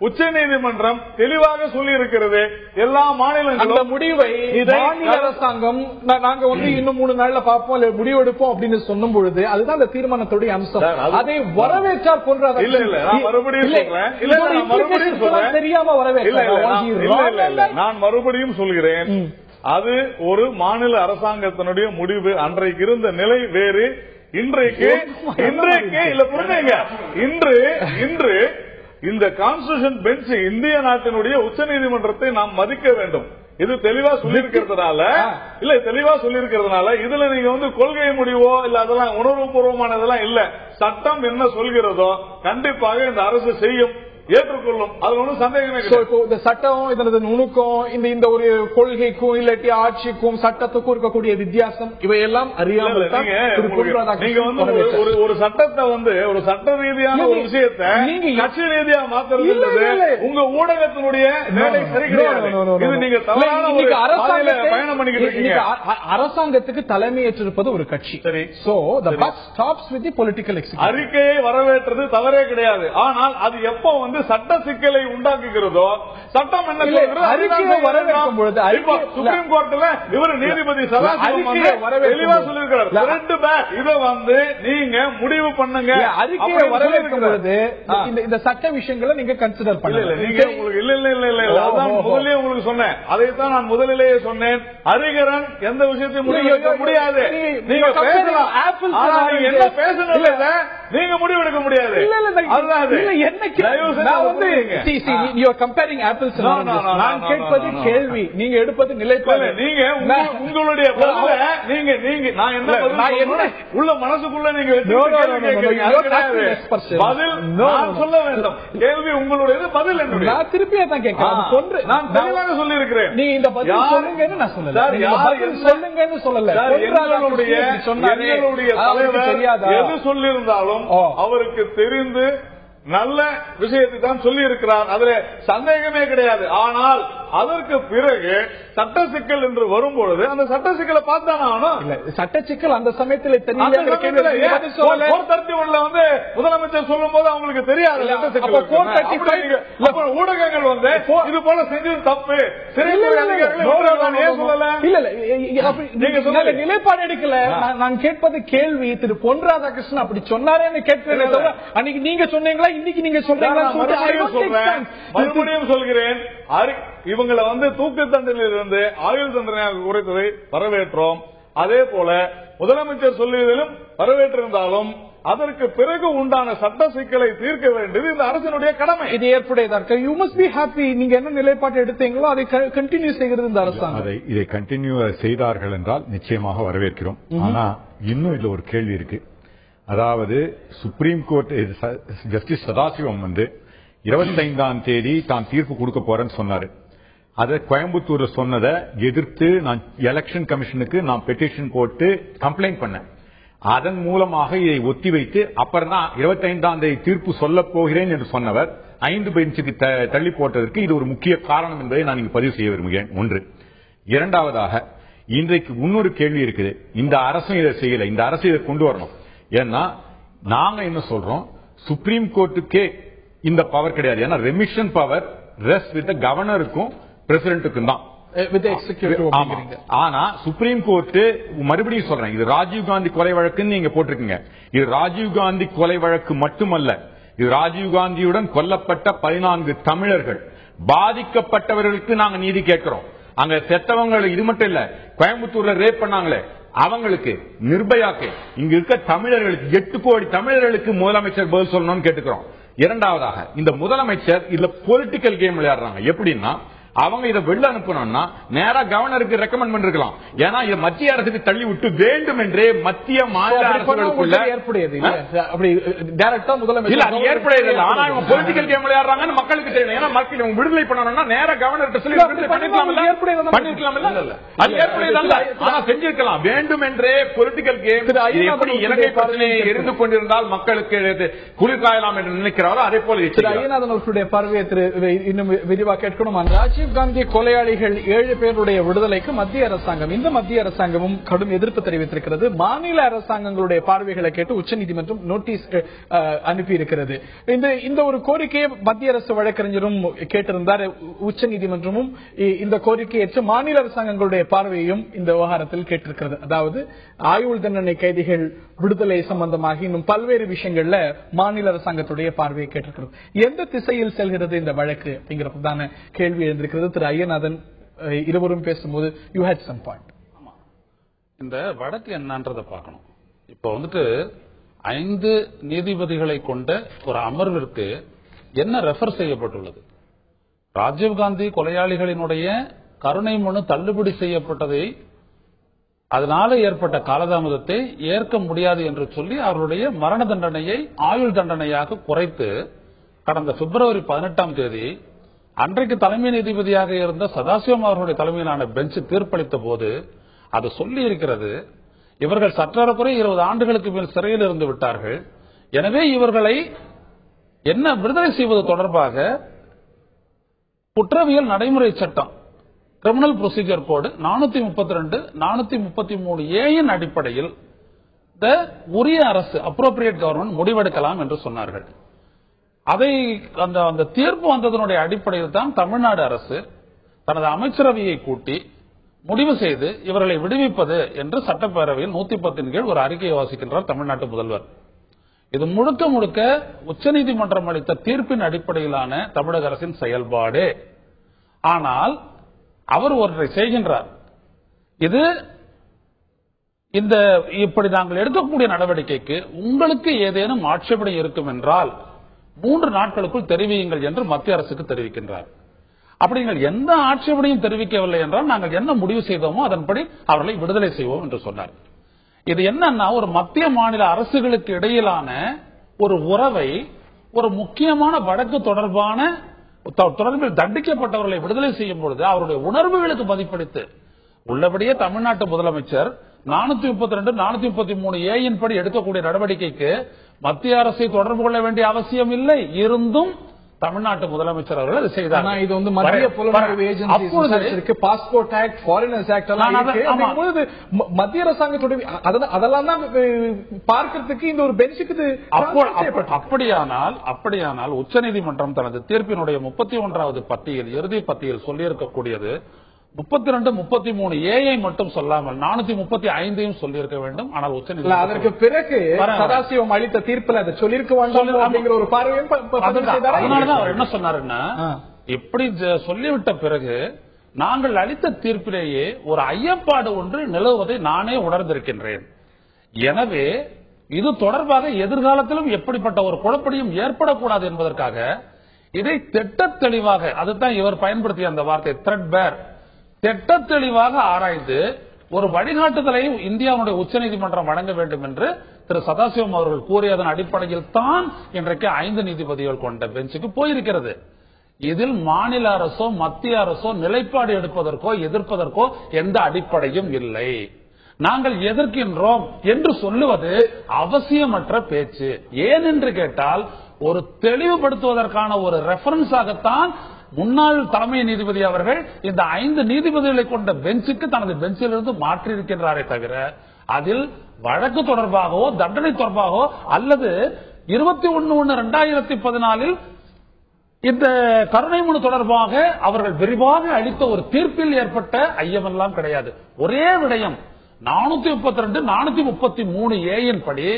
உச்சநீதிமன்றம் தெளிவாக சொல்லி இருக்கிறது. எல்லா மாநிலங்களும் முடிவை மாநில அரசாங்கம் நாங்க வந்து இன்னும் 3 நாள்ல பார்ப்போம் முடிவெடுப்போம் அப்படின்னு சொன்னும் பொழுது அதுதான் அந்த தீர்மானத்துடைய அம்சம். அதை வரவேற்றார் போன்ற தெரியாம வரவேற்ற நான் மறுபடியும் சொல்கிறேன், அது ஒரு மாநில அரசாங்கத்தினுடைய முடிவு. அன்றைக்கு இருந்த நிலை வேறு. இன்றைக்கு இல்ல புரிஞ்சுங்க, இன்று இந்த கான்ஸ்டிடியூஷன் பெஞ்ச் இந்திய நாட்டினுடைய உச்சநீதிமன்றத்தை நாம் மதிக்க வேண்டும். இது தெளிவா சொல்லியிருக்கிறதுனால இதுல நீங்க வந்து கொள்கை முடிவோ இல்ல அதெல்லாம் உணர்வுபூர்வமானதெல்லாம் இல்ல. சட்டம் என்ன சொல்கிறதோ கண்டிப்பாக இந்த அரசு செய்யும், ஏற்றுக்கொள்ளும். அது ஒன்றும் சந்தேகமே இப்போ இந்த சட்டம் இதனது நுணுக்கம் இந்த ஒரு கொள்கைக்கும் இல்லாட்டி ஆட்சிக்கும் சட்டத்துக்கும் இருக்கக்கூடிய வித்தியாசம் இவையெல்லாம் அறியாமல் நீங்க வந்து ஒரு சட்டத்தை வந்து ஒரு சட்ட ரீதியான ஒரு விஷயத்தை நீங்க கட்சி ரீதியா மாத்துறது உங்க ஊடகத்தினுடைய வேலை சரி கிடையாது. இது நீங்க தவறான பயணம் பண்ணிக்கிட்டு இருக்கீங்க. அரசாங்கத்துக்கு தலைமையேற்றிருப்பது ஒரு கட்சி. சரி, so the buck stops with the political executive. அறிக்கையை வரவேற்றது தவறே கிடையாது. ஆனால் அது எப்போ வந்து சட்ட சிக்கலை உண்டாக்குகிறதோ சட்டம் என்ன வரவேற்கும் பொழுது சுப்ரீம் கோர்ட்ல இவர் நீதிபதி தெளிவா சொல்லியிருக்கிறார், இதை வந்து நீங்க முடிவு பண்ணுங்க. அறிக்கையை வரவேற்கும் பொழுது இந்த சட்ட விஷயங்களை நீங்க கன்சிடர் பண்ணல. நீங்க உங்களுக்கு இல்ல அதான் முதலே உங்களுக்கு சொன்னேன். அதைத்தான் நான் முதலிலேயே சொன்னேன். அறிஞரன் எந்த விஷயத்தையும் முடிவெடுக்க முடியாது. நீங்க பேசலாம், என்ன பேசணும் நீங்க முடிவெடுக்க முடியாது. நான் கேட்பது கேள்வி, நீங்க எடுப்பது நிலைப்பாடு. நீங்க உங்களுடைய நான் என்ன உள்ள மனசுக்குள்ள நீங்க பதில் நான் சொல்ல வேண்டும். கேள்வி உங்களுடைய பதில் என்னுடைய. நான் திருப்பியே தான் கேட்கிறேன். நான் தெளிவாக சொல்லி இருக்கிறேன். நீ இந்த பதில் சொல்லுங்கன்னு நான் சொல்லல. சொல்லுங்கன்னு சொல்லல. எங்களுடைய தலைவர் எது சொல்லியிருந்தாலும் அவருக்கு தெரிந்து நல்ல விஷயத்தை தான் சொல்லி இருக்கிறார். அதுல சந்தேகமே கிடையாது. ஆனால் அதற்கு பிறகு சட்ட சிக்கல் என்று வரும்பொழுது அந்த சட்ட சிக்கலை பார்த்தானா சட்ட சிக்கல் அந்த சமயத்தில் வந்து முதலமைச்சர் சொல்லும் போது அவங்களுக்கு தெரியாது. ஊடகங்கள் வந்து இது போல செஞ்சது தப்பு, நிலைப்பாடு எடுக்கல. நான் கேட்பது கேள்வி. திரு பொன் ராதாகிருஷ்ணன் அப்படி சொன்னாரேன்னு கேட்கிறேன். அன்னைக்கு நீங்க சொன்னீங்களா, இன்னைக்கு நீங்க சொல்றீங்களா? மறுபடியும் சொல்கிறேன், இவங்களை வந்து தூக்கு தண்டனையிலிருந்து ஆயுள் தண்டனையாக குறைத்ததை வரவேற்றோம். அதே போல முதலமைச்சர் சொல்லியதிலும் வரவேற்றிருந்தாலும் அதற்கு பிறகு உண்டான சட்ட சிக்கலை தீர்க்க வேண்டியது இந்த அரசினுடைய கடமை. இது ஏற்புடையதா? You must be happy. நீங்க என்ன நிலைப்பாடு எடுத்தீங்களோ அதை கண்டினியூ செய்கிறது இந்த அரசாங்கம். இதை கண்டினியூ செய்தார்கள் என்றால் நிச்சயமாக வரவேற்கிறோம். ஆனா இன்னும் இதுல ஒரு கேள்வி இருக்கு. அதாவது சுப்ரீம் கோர்ட் ஜஸ்டிஸ் சதாசிவம் வந்து 25ஆம் தேதி தான் தீர்ப்பு கொடுக்க போறேன்னு சொன்னாரு. அதை கோயம்புத்தூர் சொன்னதை எதிர்த்து நான் எலெக்ஷன் கமிஷனுக்கு நான் பெட்டிஷன் போட்டு கம்ப்ளைண்ட் பண்ணேன். அதன் மூலமாக இதை ஒத்திவைத்து அப்புறம் தான் 25ஆம் தேதி தீர்ப்பு சொல்ல போகிறேன் என்று சொன்னவர் 5 பெஞ்சுக்கு தள்ளி போட்டதற்கு இது ஒரு முக்கிய காரணம் என்பதை நான் இங்கு பதிவு செய்ய விரும்புகிறேன். ஒன்று. இரண்டாவதாக இன்றைக்கு இன்னொரு கேள்வி இருக்குது. இந்த அரசும் இதை செய்யல, இந்த அரசு இதை கொண்டு வரணும். ஏன்னா நாங்க என்ன சொல்றோம், சுப்ரீம் கோர்ட்டுக்கே இந்த பவர் கிடையாது. ஏன்னா ரெமிஷன் பவர் ரெஸ்ட் வித் கவர்னருக்கும் பிரசிடென்ட்டுக்கும் தான். ஆனா சுப்ரீம் கோர்ட் மறுபடியும் சொல்றேன், இது ராஜீவ்காந்தி கொலை வழக்குன்னு நீங்க போட்டிருக்கீங்க. இது ராஜீவ்காந்தி கொலை வழக்கு மட்டுமல்ல, இது ராஜீவ்காந்தியுடன் கொல்லப்பட்ட 14 தமிழர்கள் பாதிக்கப்பட்டவர்களுக்கு நாங்க நீதி கேட்கிறோம். அங்க செத்தவங்களுக்கு இது மட்டும் இல்ல, கோயம்புத்தூர்ல ரேப் பண்ணாங்களே அவங்களுக்கு, நிர்பயாக்கு, இங்க இருக்க தமிழர்களுக்கு 8 கோடி தமிழர்களுக்கு முதலமைச்சர் பதில் சொல்லணும்னு கேட்டுக்கிறோம். இரண்டாவதாக இந்த முதலமைச்சர் இதுல பொலிட்டிக்கல் கேம் விளையாடுறாங்க. எப்படின்னா அவங்க இதை வெளில அனுப்பணும்னா நேரா கவர்னருக்கு ரெக்கமெண்ட் பண்ணிருக்கலாம். ஏன்னா இதை மத்திய அரசுக்கு தள்ளி விட்டு வேண்டும் என்றே மத்திய மாநில அரசுகளுக்குள்ள ஏற்புடையது அப்படி டைரக்டா முதலமைச்சர் இல்ல, அது ஏற்புடையது. ஆனா இவங்க பொலிட்டிக்கல் கேம் விளையாடுறாங்கன்னு மக்களுக்கு தெரியும். ஏன்னா மக்கள் இவங்க விடுதலை பண்ணணும்னா நேரா கவர்னர்கிட்ட சொல்லி பண்ணிருக்கலாம். அது ஏற்புடையதல்ல. ஆனா செஞ்சிருக்கலாம். வேண்டும் என்றே பொலிட்டிக்கல் கேம் எப்படி இலங்கை பிரச்சனையை எரிந்து கொண்டிருந்தால் மக்களுக்கு குளிர்காயலாம் என்று நினைக்கிறாரோ அதே போல ஐயநாதன் அவர்களுடைய பார்வையை இன்னும் விரிவாக கேட்கணும். ராஜீவ்காந்தி கொலையாளிகள் 7 பேருடைய விடுதலைக்கு மத்திய அரசாங்கம் இந்த மத்திய அரசாங்கமும் கடும் எதிர்ப்பு தெரிவித்திருக்கிறது. மாநில அரசாங்கங்களுடைய பார்வைகளை கேட்டு உச்சநீதிமன்றம் நோட்டீஸ் அனுப்பியிருக்கிறது. இந்த ஒரு கோரிக்கையை மத்திய அரசு வழக்கறிஞரும் கேட்டிருந்தார். உச்சநீதிமன்றமும் இந்த கோரிக்கையை ஏற்று மாநில அரசாங்கங்களுடைய பார்வையையும் இந்த விவகாரத்தில் கேட்டிருக்கிறது. அதாவது ஆயுள் தண்டனை கைதிகள் விடுதலை சம்பந்தமாக இன்னும் பல்வேறு விஷயங்கள்ல மாநில அரசாங்கத்துடைய பார்வையை கேட்டிருக்கிறது. எந்த திசையில் செல்கிறது இந்த வழக்கு அப்படிங்கிற பிரதான கேள்வி எழுந்திருக்கிறது. திரு ஐயநாதன் இருவரும் பேசும்போது யூ ஹேட் சம் பாயிண்ட். இந்த வழக்கு என்னன்றதை பார்க்கணும். இப்ப 5 நீதிபதிகளை கொண்ட ஒரு அமர்விற்கு என்ன ரெஃபர் செய்யப்பட்டுள்ளது? ராஜீவ்காந்தி கொலையாளிகளினுடைய கருணை மனு தள்ளுபடி செய்யப்பட்டதை அதனால ஏற்பட்ட காலதாமதத்தை ஏற்க முடியாது என்று சொல்லி அவருடைய மரண தண்டனையை ஆயுள் தண்டனையாக குறைத்து கடந்த பிப்ரவரி 18ஆம் தேதி அன்றைக்கு தலைமை நீதிபதியாக இருந்த சதாசிவம் அவர்களுடைய தலைமையிலான பெஞ்ச் தீர்ப்பளித்த போது அது சொல்லி இருக்கிறது, இவர்கள் சற்றேறக்குறை 20 ஆண்டுகளுக்கு மேல் சிறையில் இருந்து விட்டார்கள். எனவே இவர்களை என்ன விடுதலை செய்வது தொடர்பாக குற்றவியல் நடைமுறை சட்டம் கிரிமினல் ப்ரொசீஜர் கோடு 432, 433A அடிப்படையில் உரிய அரசு அப்ரோப்ரியேட் கவர்மெண்ட் முடிவெடுக்கலாம் என்று சொன்னார்கள். அதை அந்த தீர்ப்பு வந்ததனுடைய அடிப்படையில் தான் தமிழ்நாடு அரசு தனது அமைச்சரவையை கூட்டி முடிவு செய்து இவர்களை விடுவிப்பது என்று சட்டப்பேரவையில் 110 கீழ் ஒரு அறிக்கையை வாசிக்கின்றார் தமிழ்நாட்டு முதல்வர். இது முழுக்க முழுக்க உச்சநீதிமன்றம் அளித்த தீர்ப்பின் அடிப்படையிலான தமிழக அரசின் செயல்பாடு. ஆனால் அவர் ஒன்றை செய்கின்றார். இது இப்படி நாங்கள் எடுக்கக்கூடிய நடவடிக்கைக்கு உங்களுக்கு ஏதேனும் ஆட்சேபனை இருக்கும் என்றால் 3 நாட்களுக்குள் தெரிவியுங்கள் என்று மத்திய அரசுக்கு தெரிவிக்கின்றார். அப்படி நீங்கள் எந்த ஆட்சேபனையும் தெரிவிக்கவில்லை என்றால் நாங்கள் என்ன முடிவு செய்தோமோ அதன்படி அவர்களை விடுதலை செய்வோம் என்று சொன்னார். இது என்னன்னா, ஒரு மத்திய மாநில அரசுகளுக்கு இடையிலான ஒரு உறவை ஒரு முக்கியமான வழக்கு தொடர்பில் தண்டிக்கப்பட்டவர்களை விடுதலை செய்யும் பொழுது அவருடைய உணர்வுகளுக்கு மதிப்பளித்து உள்ளபடியே தமிழ்நாட்டு முதலமைச்சர் 432, 433A படி எடுக்கக்கூடிய நடவடிக்கைக்கு மத்திய அரசை தொடர்பு கொள்ள வேண்டிய அவசியம் இல்லை. இருந்தும் தமிழ்நாட்டு முதலமைச்சர் அவர்கள் அதை செய்தார். இது மத்திய புலனாய்வு agency passport act, foreigners act மத்திய அரசாங்கத்துடைய அதெல்லாம் தான் பார்க்கிறதுக்கு இந்த ஒரு பெஞ்சுக்கு. அப்படியானால் உச்சநீதிமன்றம் தனது தீர்ப்பினுடைய 31வது பத்தியில் இறுதி பத்தியில் சொல்லியிருக்கக்கூடியது 32, 33A மட்டும் சொல்லாமல் 435 சொல்லியிருக்க வேண்டும். ஆனால் உச்சநீதிமன்றம் அதற்கு பிறகு சதாசிவம் அளித்த தீர்ப்பில் அதை சொல்லியிருக்க வேண்டும் அப்படிங்கிற ஒரு பார்வையும் அதனாலதான் அவர் என்ன சொன்னாருன்னா, இப்படி சொல்லிவிட்ட பிறகு நாங்கள் அளித்த தீர்ப்பிலேயே ஒரு ஐயப்பாடு ஒன்று நிலவுவதை நானே உணர்ந்திருக்கின்றேன். எனவே இது தொடர்பாக எதிர்காலத்திலும் எப்படிப்பட்ட ஒரு குழப்படியும் ஏற்படக்கூடாது என்பதற்காக இதை திட்டத் தெளிவாக, அதுதான் இவர் பயன்படுத்திய அந்த வார்த்தை த்ரெட் பேர், திட்டத் தெளிவாக ஆராய்ந்து ஒரு வழிகாட்டுதலை இந்தியாவுடைய உச்சநீதிமன்றம் வழங்க வேண்டும் என்று திரு சதாசிவம் அவர்கள் கூறியதன் அடிப்படையில் தான் இன்றைக்கு 5 நீதிபதிகள் கொண்ட பெஞ்சுக்கு போயிருக்கிறது. இதில் மாநில அரசோ மத்திய அரசோ நிலைப்பாடு எடுப்பதற்கோ எதிர்ப்பதற்கோ எந்த அடிப்படையும் இல்லை. நாங்கள் எதிர்க்கின்றோம் என்று சொல்லுவது அவசியமற்ற பேச்சு. ஏன் என்று கேட்டால் ஒரு தெளிவுபடுத்துவதற்கான ஒரு ரெஃபரன்ஸாகத்தான் முன்னாள் தலைமை நீதிபதி அவர்கள் இந்த 5 நீதிபதிகளை கொண்ட பெஞ்சுக்கு தனது பெஞ்சிலிருந்து மாற்றியிருக்கின்றாரே தவிர அதில் வழக்கு தொடர்பாகவோ தண்டனை தொடர்பாகவோ அல்லது 21/1/2014 இந்த கருணை மனு தொடர்பாக அவர்கள் விரிவாக அளித்த ஒரு தீர்ப்பில் ஏற்பட்ட ஐயமெல்லாம் கிடையாது. ஒரே விடயம் 432, 433A படி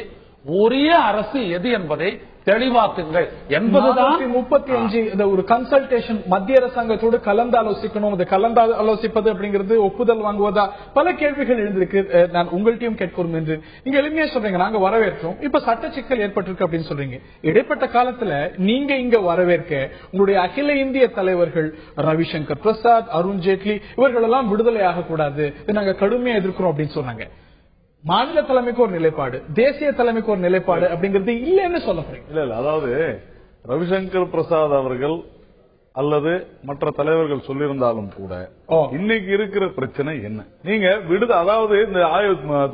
உரிய அரசு எது என்பதை தெளிவாக்குங்கள் என்பதுதான் 35 ஒரு கன்சல்டேஷன் மத்திய அரசாங்கத்தோடு கலந்து ஆலோசிக்கணும். அது கலந்து ஆலோசிப்பது அப்படிங்கிறது ஒப்புதல் வாங்குவதா பல கேள்விகள் எழுந்திருக்கு. நான் உங்கள்கிட்டயும் கேட்கிறோம் என்று நீங்க எளிமையா சொல்றீங்க. நாங்க வரவேற்றோம். இப்ப சட்ட சிக்கல் ஏற்பட்டிருக்கு அப்படின்னு சொல்றீங்க. இடைப்பட்ட காலத்துல நீங்க இங்க வரவேற்க உங்களுடைய அகில இந்திய தலைவர்கள் ரவிசங்கர் பிரசாத், அருண் ஜேட்லி இவர்கள் எல்லாம் விடுதலை ஆகக்கூடாது, நாங்க கடுமையா எதிர்க்கிறோம் அப்படின்னு சொன்னாங்க. மாநில தலைமைக்கு ஒரு நிலைப்பாடு, தேசிய தலைமைக்கு ஒரு நிலைப்பாடு அப்படிங்கிறது இல்லன்னு சொல்ல போறீங்க. இல்ல அதாவது ரவிசங்கர் பிரசாத் அவர்கள் அல்லது மற்ற தலைவர்கள் சொல்லியிருந்தாலும் கூட இன்னைக்கு இருக்கிற பிரச்சனை என்ன? நீங்க அதாவது இந்த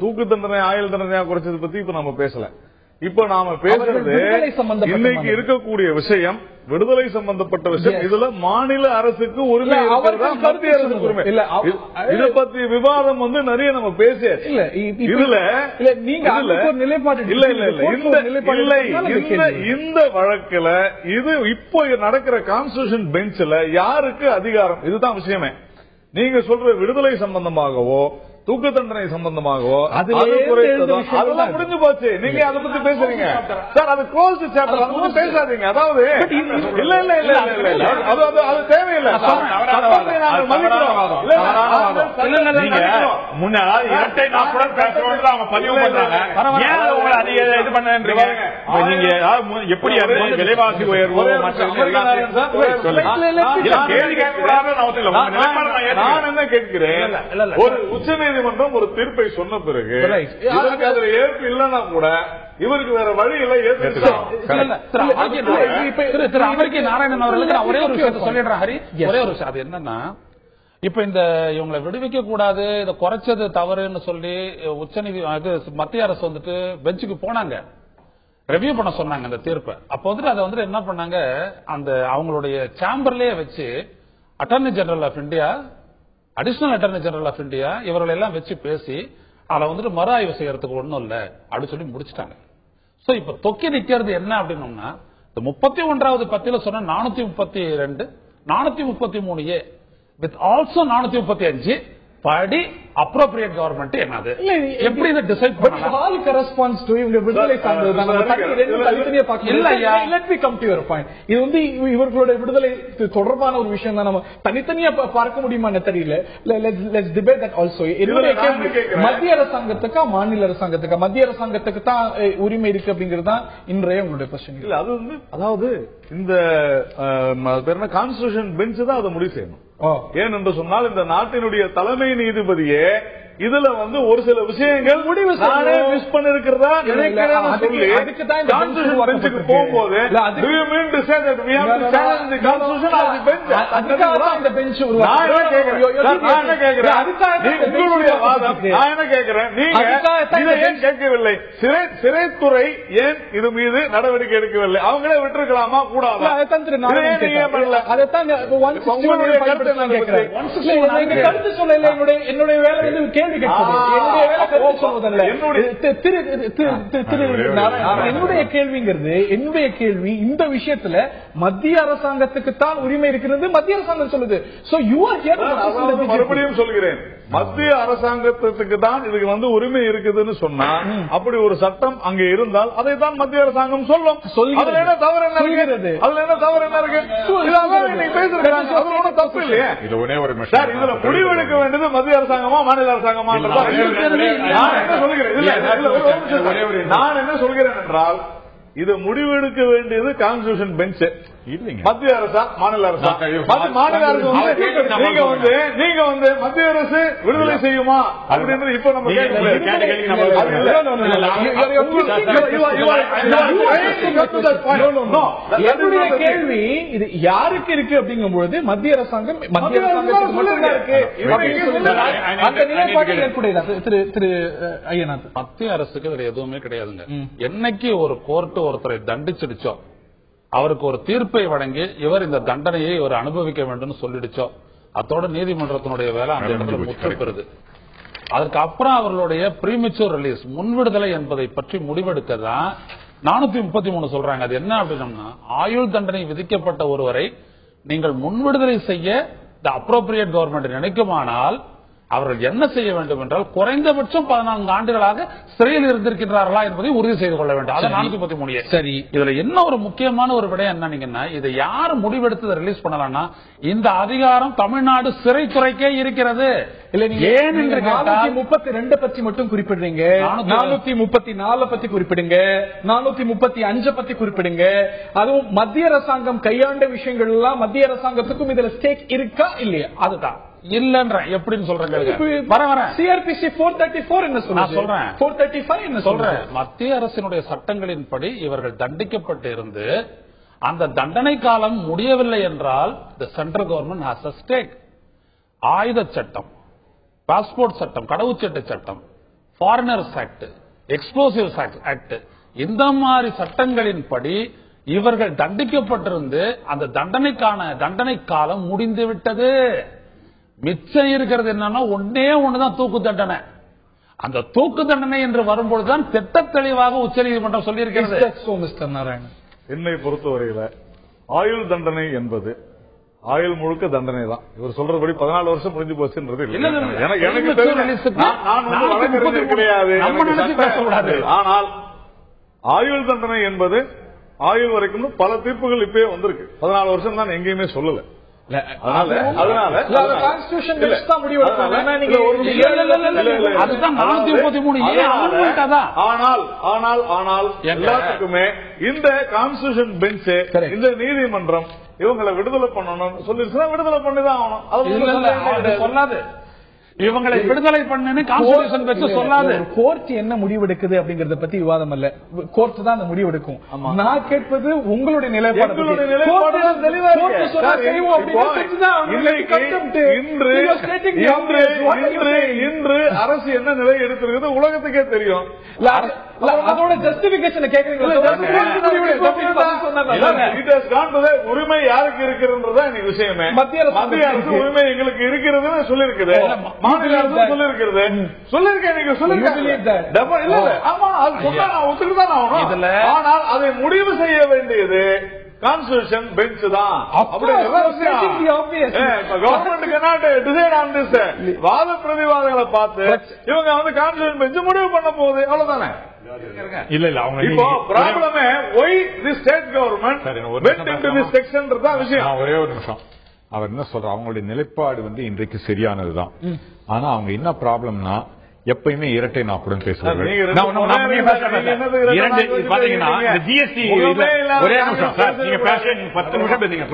தூக்கு தண்டனை ஆயுள் தண்டனையா குறைச்சது பத்தி இப்ப நம்ம பேசல. இப்ப நாம பேசுறது இன்னைக்கு இருக்கக்கூடிய விஷயம் விடுதலை சம்பந்தப்பட்ட விஷயம். இதுல மாநில அரசுக்கு உரிமை, மத்திய அரசுக்கு உரிமை. இதை பத்தி விவாதம் நிறைய நம்ம பேசியாச்சு. இதுல இந்த வழக்குல இது இப்போ நடக்கிற கான்ஸ்டிடியூஷன் பெஞ்சில் யாருக்கு அதிகாரம்? இதுதான் விஷயமே. நீங்க சொல்ற விடுதலை சம்பந்தமாகவோ தூக்கு தண்டனை சம்பந்தமாகவோ அதெல்லாம் முடிஞ்சு போச்சு. நீங்க அதை பத்தி பேசுறீங்க சார், அது க்ளோஸ்ட் சாப்டர், அதை பத்தி பேசாதீங்க. அதாவது இல்ல இல்ல இல்ல இல்ல அது தேவையில்லை. இரட்டை நாக்குடன் பேசுறோம் அவங்க பதிவு பண்றாங்க. இது பண்றீங்க நீங்க எப்படி விலைவாசி உயர்வோ மற்ற கேள்வி கேட்கக்கூடாது. நான் என்ன கேட்கிறேன், ஒரு உச்ச நீதிமன்றம் ஒரு தீர்ப்பை சொன்ன பிறகு இவருக்கு அதுல ஏற்பு இல்லைன்னா கூட இவருக்கு வேற வழி இல்லை. அமெரிக்க நாராயணன் அவர்களுக்கு நான் ஒரே ஒரு விஷயத்தை சொல்லிடுறேன் ஹரி. ஒரே ஒரு விஷயம், அது என்னன்னா இப்ப இவங்களை விடுவிக்க கூடாது, இதை குறைச்சது தவறுன்னு சொல்லி மத்திய அரசு பெஞ்சுக்கு போனாங்க, ரெவியூ பண்ண சொன்னாங்க அந்த தீர்ப்பை. அப்ப அதை என்ன பண்ணாங்க, அந்த அவங்களுடைய சேம்பர்லயே வச்சு attorney general of India, additional attorney general of India இவர்கள் எல்லாம் வச்சு பேசி அதை மறு ஆய்வு செய்யறதுக்கு ஒண்ணும் இல்ல அப்படின்னு சொல்லி முடிச்சுட்டாங்க. சோ இப்ப தொக்கி நிக்கிறது என்ன அப்படின்னா, 31வது பத்தியில சொன்ன 432 433A வித் ஆல்சோ 435 படி அப்ரோப்ரியேட் கவர்மெண்ட் என்னது, எப்படி இதை டிசைட் பண்ணலாம்? ஆல் கரஸ்பாண்ட்ஸ் டு இவங்க விடுதலை சார்ந்தது தான். நம்ம தனித்தனியா பார்க்க இல்ல. Let me come to your point. இது இவர்களுடைய விடுதலை தொடர்பான ஒரு விஷயம் தான். நம்ம தனித்தனியா பார்க்க முடியுமான்னு தெரியல. Let's debate that also. என்னுடைய கேள்வி மத்திய அரசாங்கத்துக்கா மாநில அரசாங்கத்துக்கா? மத்திய அரசாங்கத்துக்கு தான் உரிமை இருக்கு அப்படிங்கிறது தான் இன்றைய உங்களுடைய பிரச்சனை. இல்ல அது அதாவது இந்த கான்ஸ்டிடியூஷன் பெஞ்ச் தான் அதை முடிவு செய்யணும். ஏன் என்று சொன்னால் இந்த நாட்டினுடைய தலைமை நீதிபதியே இதுல ஒரு சில விஷயங்கள் முடிவு மிஸ் பண்ணிருக்கிறதா போகும்போது கேட்கவில்லை. சிறைத்துறை ஏன் இது மீது நடவடிக்கை எடுக்கவில்லை? அவங்களே விட்டுருக்கலாமா கூடாது? என்னுடைய வேலை கேள்வி என்னுடைய கேள்விங்கிறது, என்னுடைய கேள்வி இந்த விஷயத்துல மத்திய அரசாங்கத்துக்கு தான் உரிமை இருக்கிறது, மத்திய அரசாங்கம் சொல்லுது. மறுபடியும் சொல்கிறேன், மத்திய அரசாங்கத்துக்கு தான் இதுக்கு உரிமை இருக்குதுன்னு சொன்னா, அப்படி ஒரு சட்டம் அங்கே இருந்தால் அதை தான் மத்திய அரசாங்கம் சொல்லும். அதுல என்ன தவறு என்ன இருக்கிறது? அதுல என்ன தவறு என்ன இருக்கு? பேசுறேன், தப்பு இல்லையே. சார், இதுல முடிவெடுக்க வேண்டியது மத்திய அரசாங்கமா மாநில அரசாங்கமா? நான் என்ன சொல்கிறேன் என்றால், இது முடிவெடுக்க வேண்டியது கான்ஸ்டிடியூஷன் பெஞ்ச், மத்திய அரசா மாநில அரசா? மாநில அரசு நீங்க மத்திய அரசு விடுதலை செய்யுமா அப்படின்னு இப்ப நம்ம என்னுடைய கேள்வி இது யாருக்கு இருக்கு அப்படிங்கும் பொழுது மத்திய அரசாங்கம் திரு ஐயநாத், மத்திய அரசுக்கு இதுல எதுவுமே கிடையாதுங்க. என்னைக்கு ஒரு கோர்ட் ஒருத்தரை தண்டிச்சிடுச்சோ, அவருக்கு ஒரு தீர்ப்பை வழங்கி இவர் இந்த தண்டனையை இவர் அனுபவிக்க வேண்டும் சொல்லிடுச்சோ, அதோட நீதிமன்றத்தினுடைய வேலை அந்த இடத்துல முற்று பெறுது. அதற்கு அப்புறம் அவர்களுடைய பிரீமெச்சூர் ரிலீஸ், முன்விடுதலை என்பதை பற்றி முடிவெடுக்கதான் 433 சொல்றாங்க. அது என்ன அப்படின்னா, ஆயுள் தண்டனை விதிக்கப்பட்ட ஒருவரை நீங்கள் முன்விடுதலை செய்ய த அப்ரோப்ரியேட் கவர்மெண்ட் நினைக்குமானால் அவர்கள் என்ன செய்ய வேண்டும் என்றால் குறைந்தபட்சம் 14 ஆண்டுகளாக சிறையில் இருந்திருக்கிறார்களா என்பதை உறுதி செய்து கொள்ள வேண்டும். அது 413. சரி, இதுல என்ன ஒரு முக்கியமான ஒரு விடயம் என்னன்னீங்கன்னா, இதை யார் முடிவெடுத்து ரிலீஸ் பண்ணலாம்னா இந்த அதிகாரம் தமிழ்நாடு சிறைத்துறைக்கே இருக்கிறது. இல்ல, நீங்க ஏன் என்று 432 பத்தி மட்டும் குறிப்பிடுறீங்க, 434 பத்தி குறிப்பிடுங்க, 435 பத்தி குறிப்பிடுங்க. அதுவும் மத்திய அரசாங்கம் கையாண்ட விஷயங்கள் எல்லாம் மத்திய அரசாங்கத்துக்கும் இதுல ஸ்டேக் இருக்கா இல்லையா? அதுதான் இல்லன்ற எப்படின்னு சொல்றேன். சிஆர்பிசி 434 என்ன சொல்றேன், 435 என்ன சொல்றேன். மத்திய அரசினுடைய சட்டங்களின்படி இவர்கள் தண்டிக்கப்பட்டிருந்து அந்த தண்டனை காலம் முடியவில்லை என்றால் the central government has a stake. ஆயுத சட்டம், பாஸ்போர்ட் சட்டம், கடவுச்சட்டை சட்டம், ஃபாரினர்ஸ் ஆக்ட், எக்ஸ்ப்ளோசிவ்ஸ் ஆக்ட், இந்த மாதிரி சட்டங்களின்படி இவர்கள் தண்டிக்கப்பட்டிருந்து அந்த தண்டனை காலம் முடிந்து விட்டது. மிச்சம் இருக்கிறது என்னன்னா ஒண்ணுதான் தூக்கு தண்டனை. அந்த தூக்கு தண்டனை என்று வரும்பொழுதுதான் திட்ட தெளிவாக உச்சநீதிமன்றம் சொல்லியிருக்கிறது. என்னை பொறுத்தவரையில ஆயுள் தண்டனை என்பது ஆயுள் முழுக்க தண்டனை தான். இவர் சொல்றபடி 14 வருஷம் முடிஞ்சு போச்சுன்றது எனக்கு கிடையாது. ஆனால் ஆயுள் தண்டனை என்பது ஆயுள் வரைக்கும் பல தீர்ப்புகள் இப்பயே வந்திருக்கு. 14 வருஷம் தான் எங்கேயுமே சொல்லல. எல்லாத்துக்குமே இந்த கான்ஸ்டிடியூஷன் பெஞ்ச், இந்த நீதிமன்றம் இவங்களை விடுதலை பண்ணணும் சொல்லிருச்சுன்னா விடுதலை பண்ணிதான் ஆகணும். சொல்லாது இவங்களை விடுதலை பண்ணு கான்ஸ்டிடியூஷன் பெஞ்ச் சொல்லாது. கோர்ட் என்ன முடிவெடுக்குது அப்படிங்கறத பத்தி விவாதம் இல்ல, கோர்ட் தான் அந்த முடிவெடுக்கும். நான் கேட்பது உங்களுடைய நிலைப்பாடு. இன்று அரசு என்ன நிலை எடுத்திருக்கிறது உலகத்துக்கே தெரியும். அதோட ஜஸ்டிபிகேஷன் உரிமை யாருக்கு இருக்கிறதுன்றதா எனக்கு விஷயமே. மத்திய அரசு உரிமை எங்களுக்கு இருக்கிறதுன்னு சொல்லியிருக்குது, மாநில அரசு சொல்லியிருக்கிறது, சொல்லியிருக்கேன். நீங்க சொல்லிருக்கீங்க. ஆமா, அது சொன்னா நான் ஒத்துக்கிட்டுதான் ஆகணும். ஆனால் அதை முடிவு செய்ய வேண்டியது கான்ஸ்டிடியூஷன் பெஞ்ச் தான். வாத பிரதிவாதங்களை பார்த்து இவங்க வந்து கான்ஸ்டிடியூஷன் பெஞ்ச் முடிவு பண்ண போகுது, அவ்வளவுதானே. இல்ல இல்ல, அவங்க இப்போ ப்ராப்ளமே why the state government went into this section தான் விஷயம். ஒரே ஒரு நிமிஷம். அவர் என்ன சொல்ற, அவங்களுடைய நிலைப்பாடு வந்து இன்றைக்கு சரியானதுதான். ஆனா அவங்க என்ன ப்ராப்ளம்னா எப்பயுமே இரட்டை நாக்குடன் பேசுவாங்க. ஜிஎஸ்டி ஒரே நிமிஷம் சார், நீங்க பேச 10 நிமிஷம் பேசுங்க.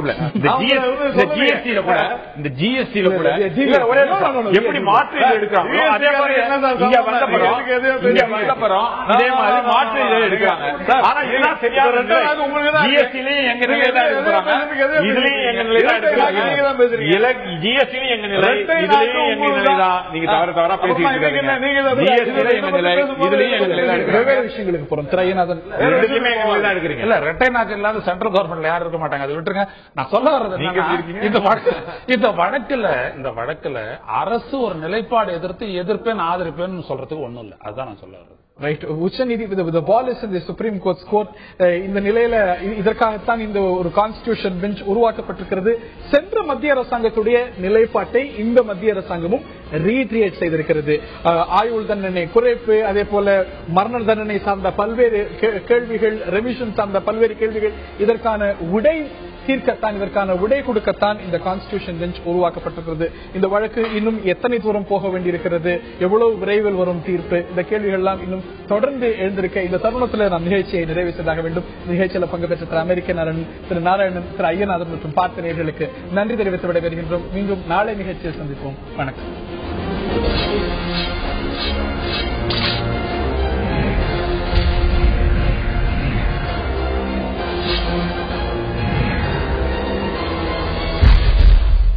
இந்த ஜிஎஸ்டில கூட எப்படி மாற்று எடுக்கிறாங்க, அதே மாதிரி இங்க வந்தப்பறம் அதே மாதிரி மாற்று எடுக்கிறாங்க. ஆனா இதெல்லாம் சரியான ஜிஎஸ்டிலையும் எங்க நிலையில தான் எடுக்கிறாங்க, இதுலயும் எங்க நிலையில தான் எடுக்கிறாங்க. ஜிஎஸ்டிலையும் எங்க நிலை, இதுலயும் எங்க நிலை தான். நீங்க தவறா பேசிட்டு இருக்கீங்க. சென்ட்ரல் கவர்மெண்ட்ல யாரும் இருக்க மாட்டாங்க, அதை விட்டுருங்க. நான் சொல்ல வர்றது இந்த வழக்குல அரசு ஒரு நிலைப்பாடு எதிர்ப்பேன் ஆதரிப்பேன்னு சொல்றதுக்கு ஒண்ணும் இல்லை. அதுதான் நான் சொல்ல வர்றது. ரைட். உச்சநீதிமன்ற பால் இஸ் இந்த சுப்ரீம் கோர்ட். இந்த நிலையில இதற்காகத்தான் இந்த ஒரு கான்ஸ்டிடியூஷன் பெஞ்ச் உருவாக்கப்பட்டிருக்கிறது. சென்ற மத்திய அரசாங்கத்துடைய நிலைப்பாட்டை இந்த மத்திய அரசாங்கமும் ரீட்ரியேட் செய்திருக்கிறது. ஆயுள் தண்டனை குறைப்பு, அதே போல மரண தண்டனை சார்ந்த பல்வேறு கேள்விகள், ரெவிஷன் சார்ந்த பல்வேறு கேள்விகள், இதற்கான இதற்கான விடை கொடுக்கத்தான் இந்த கான்ஸ்டிடியூஷன் பெஞ்ச் உருவாக்கப்பட்டிருக்கிறது. இந்த வழக்கு இன்னும் எத்தனை தூரம் போக வேண்டியிருக்கிறது, எவ்வளவு விரைவில் வரும் தீர்ப்பு, இந்த கேள்விகள் எல்லாம் இன்னும் தொடர்ந்து எழுந்திருக்க இந்த தருணத்தில் நாம் நிகழ்ச்சியை நிறைவு செய்தாக வேண்டும். நிகழ்ச்சியில் பங்கு பெற்ற திரு அமெரிக்கன், திரு நாராயணன், திரு ஐயநாதன் மற்றும் பார்த்த நேயர்களுக்கு நன்றி தெரிவித்து விடைபெறுகின்றோம். மீண்டும் நாளை நிகழ்ச்சியில் சந்திப்போம். வணக்கம்.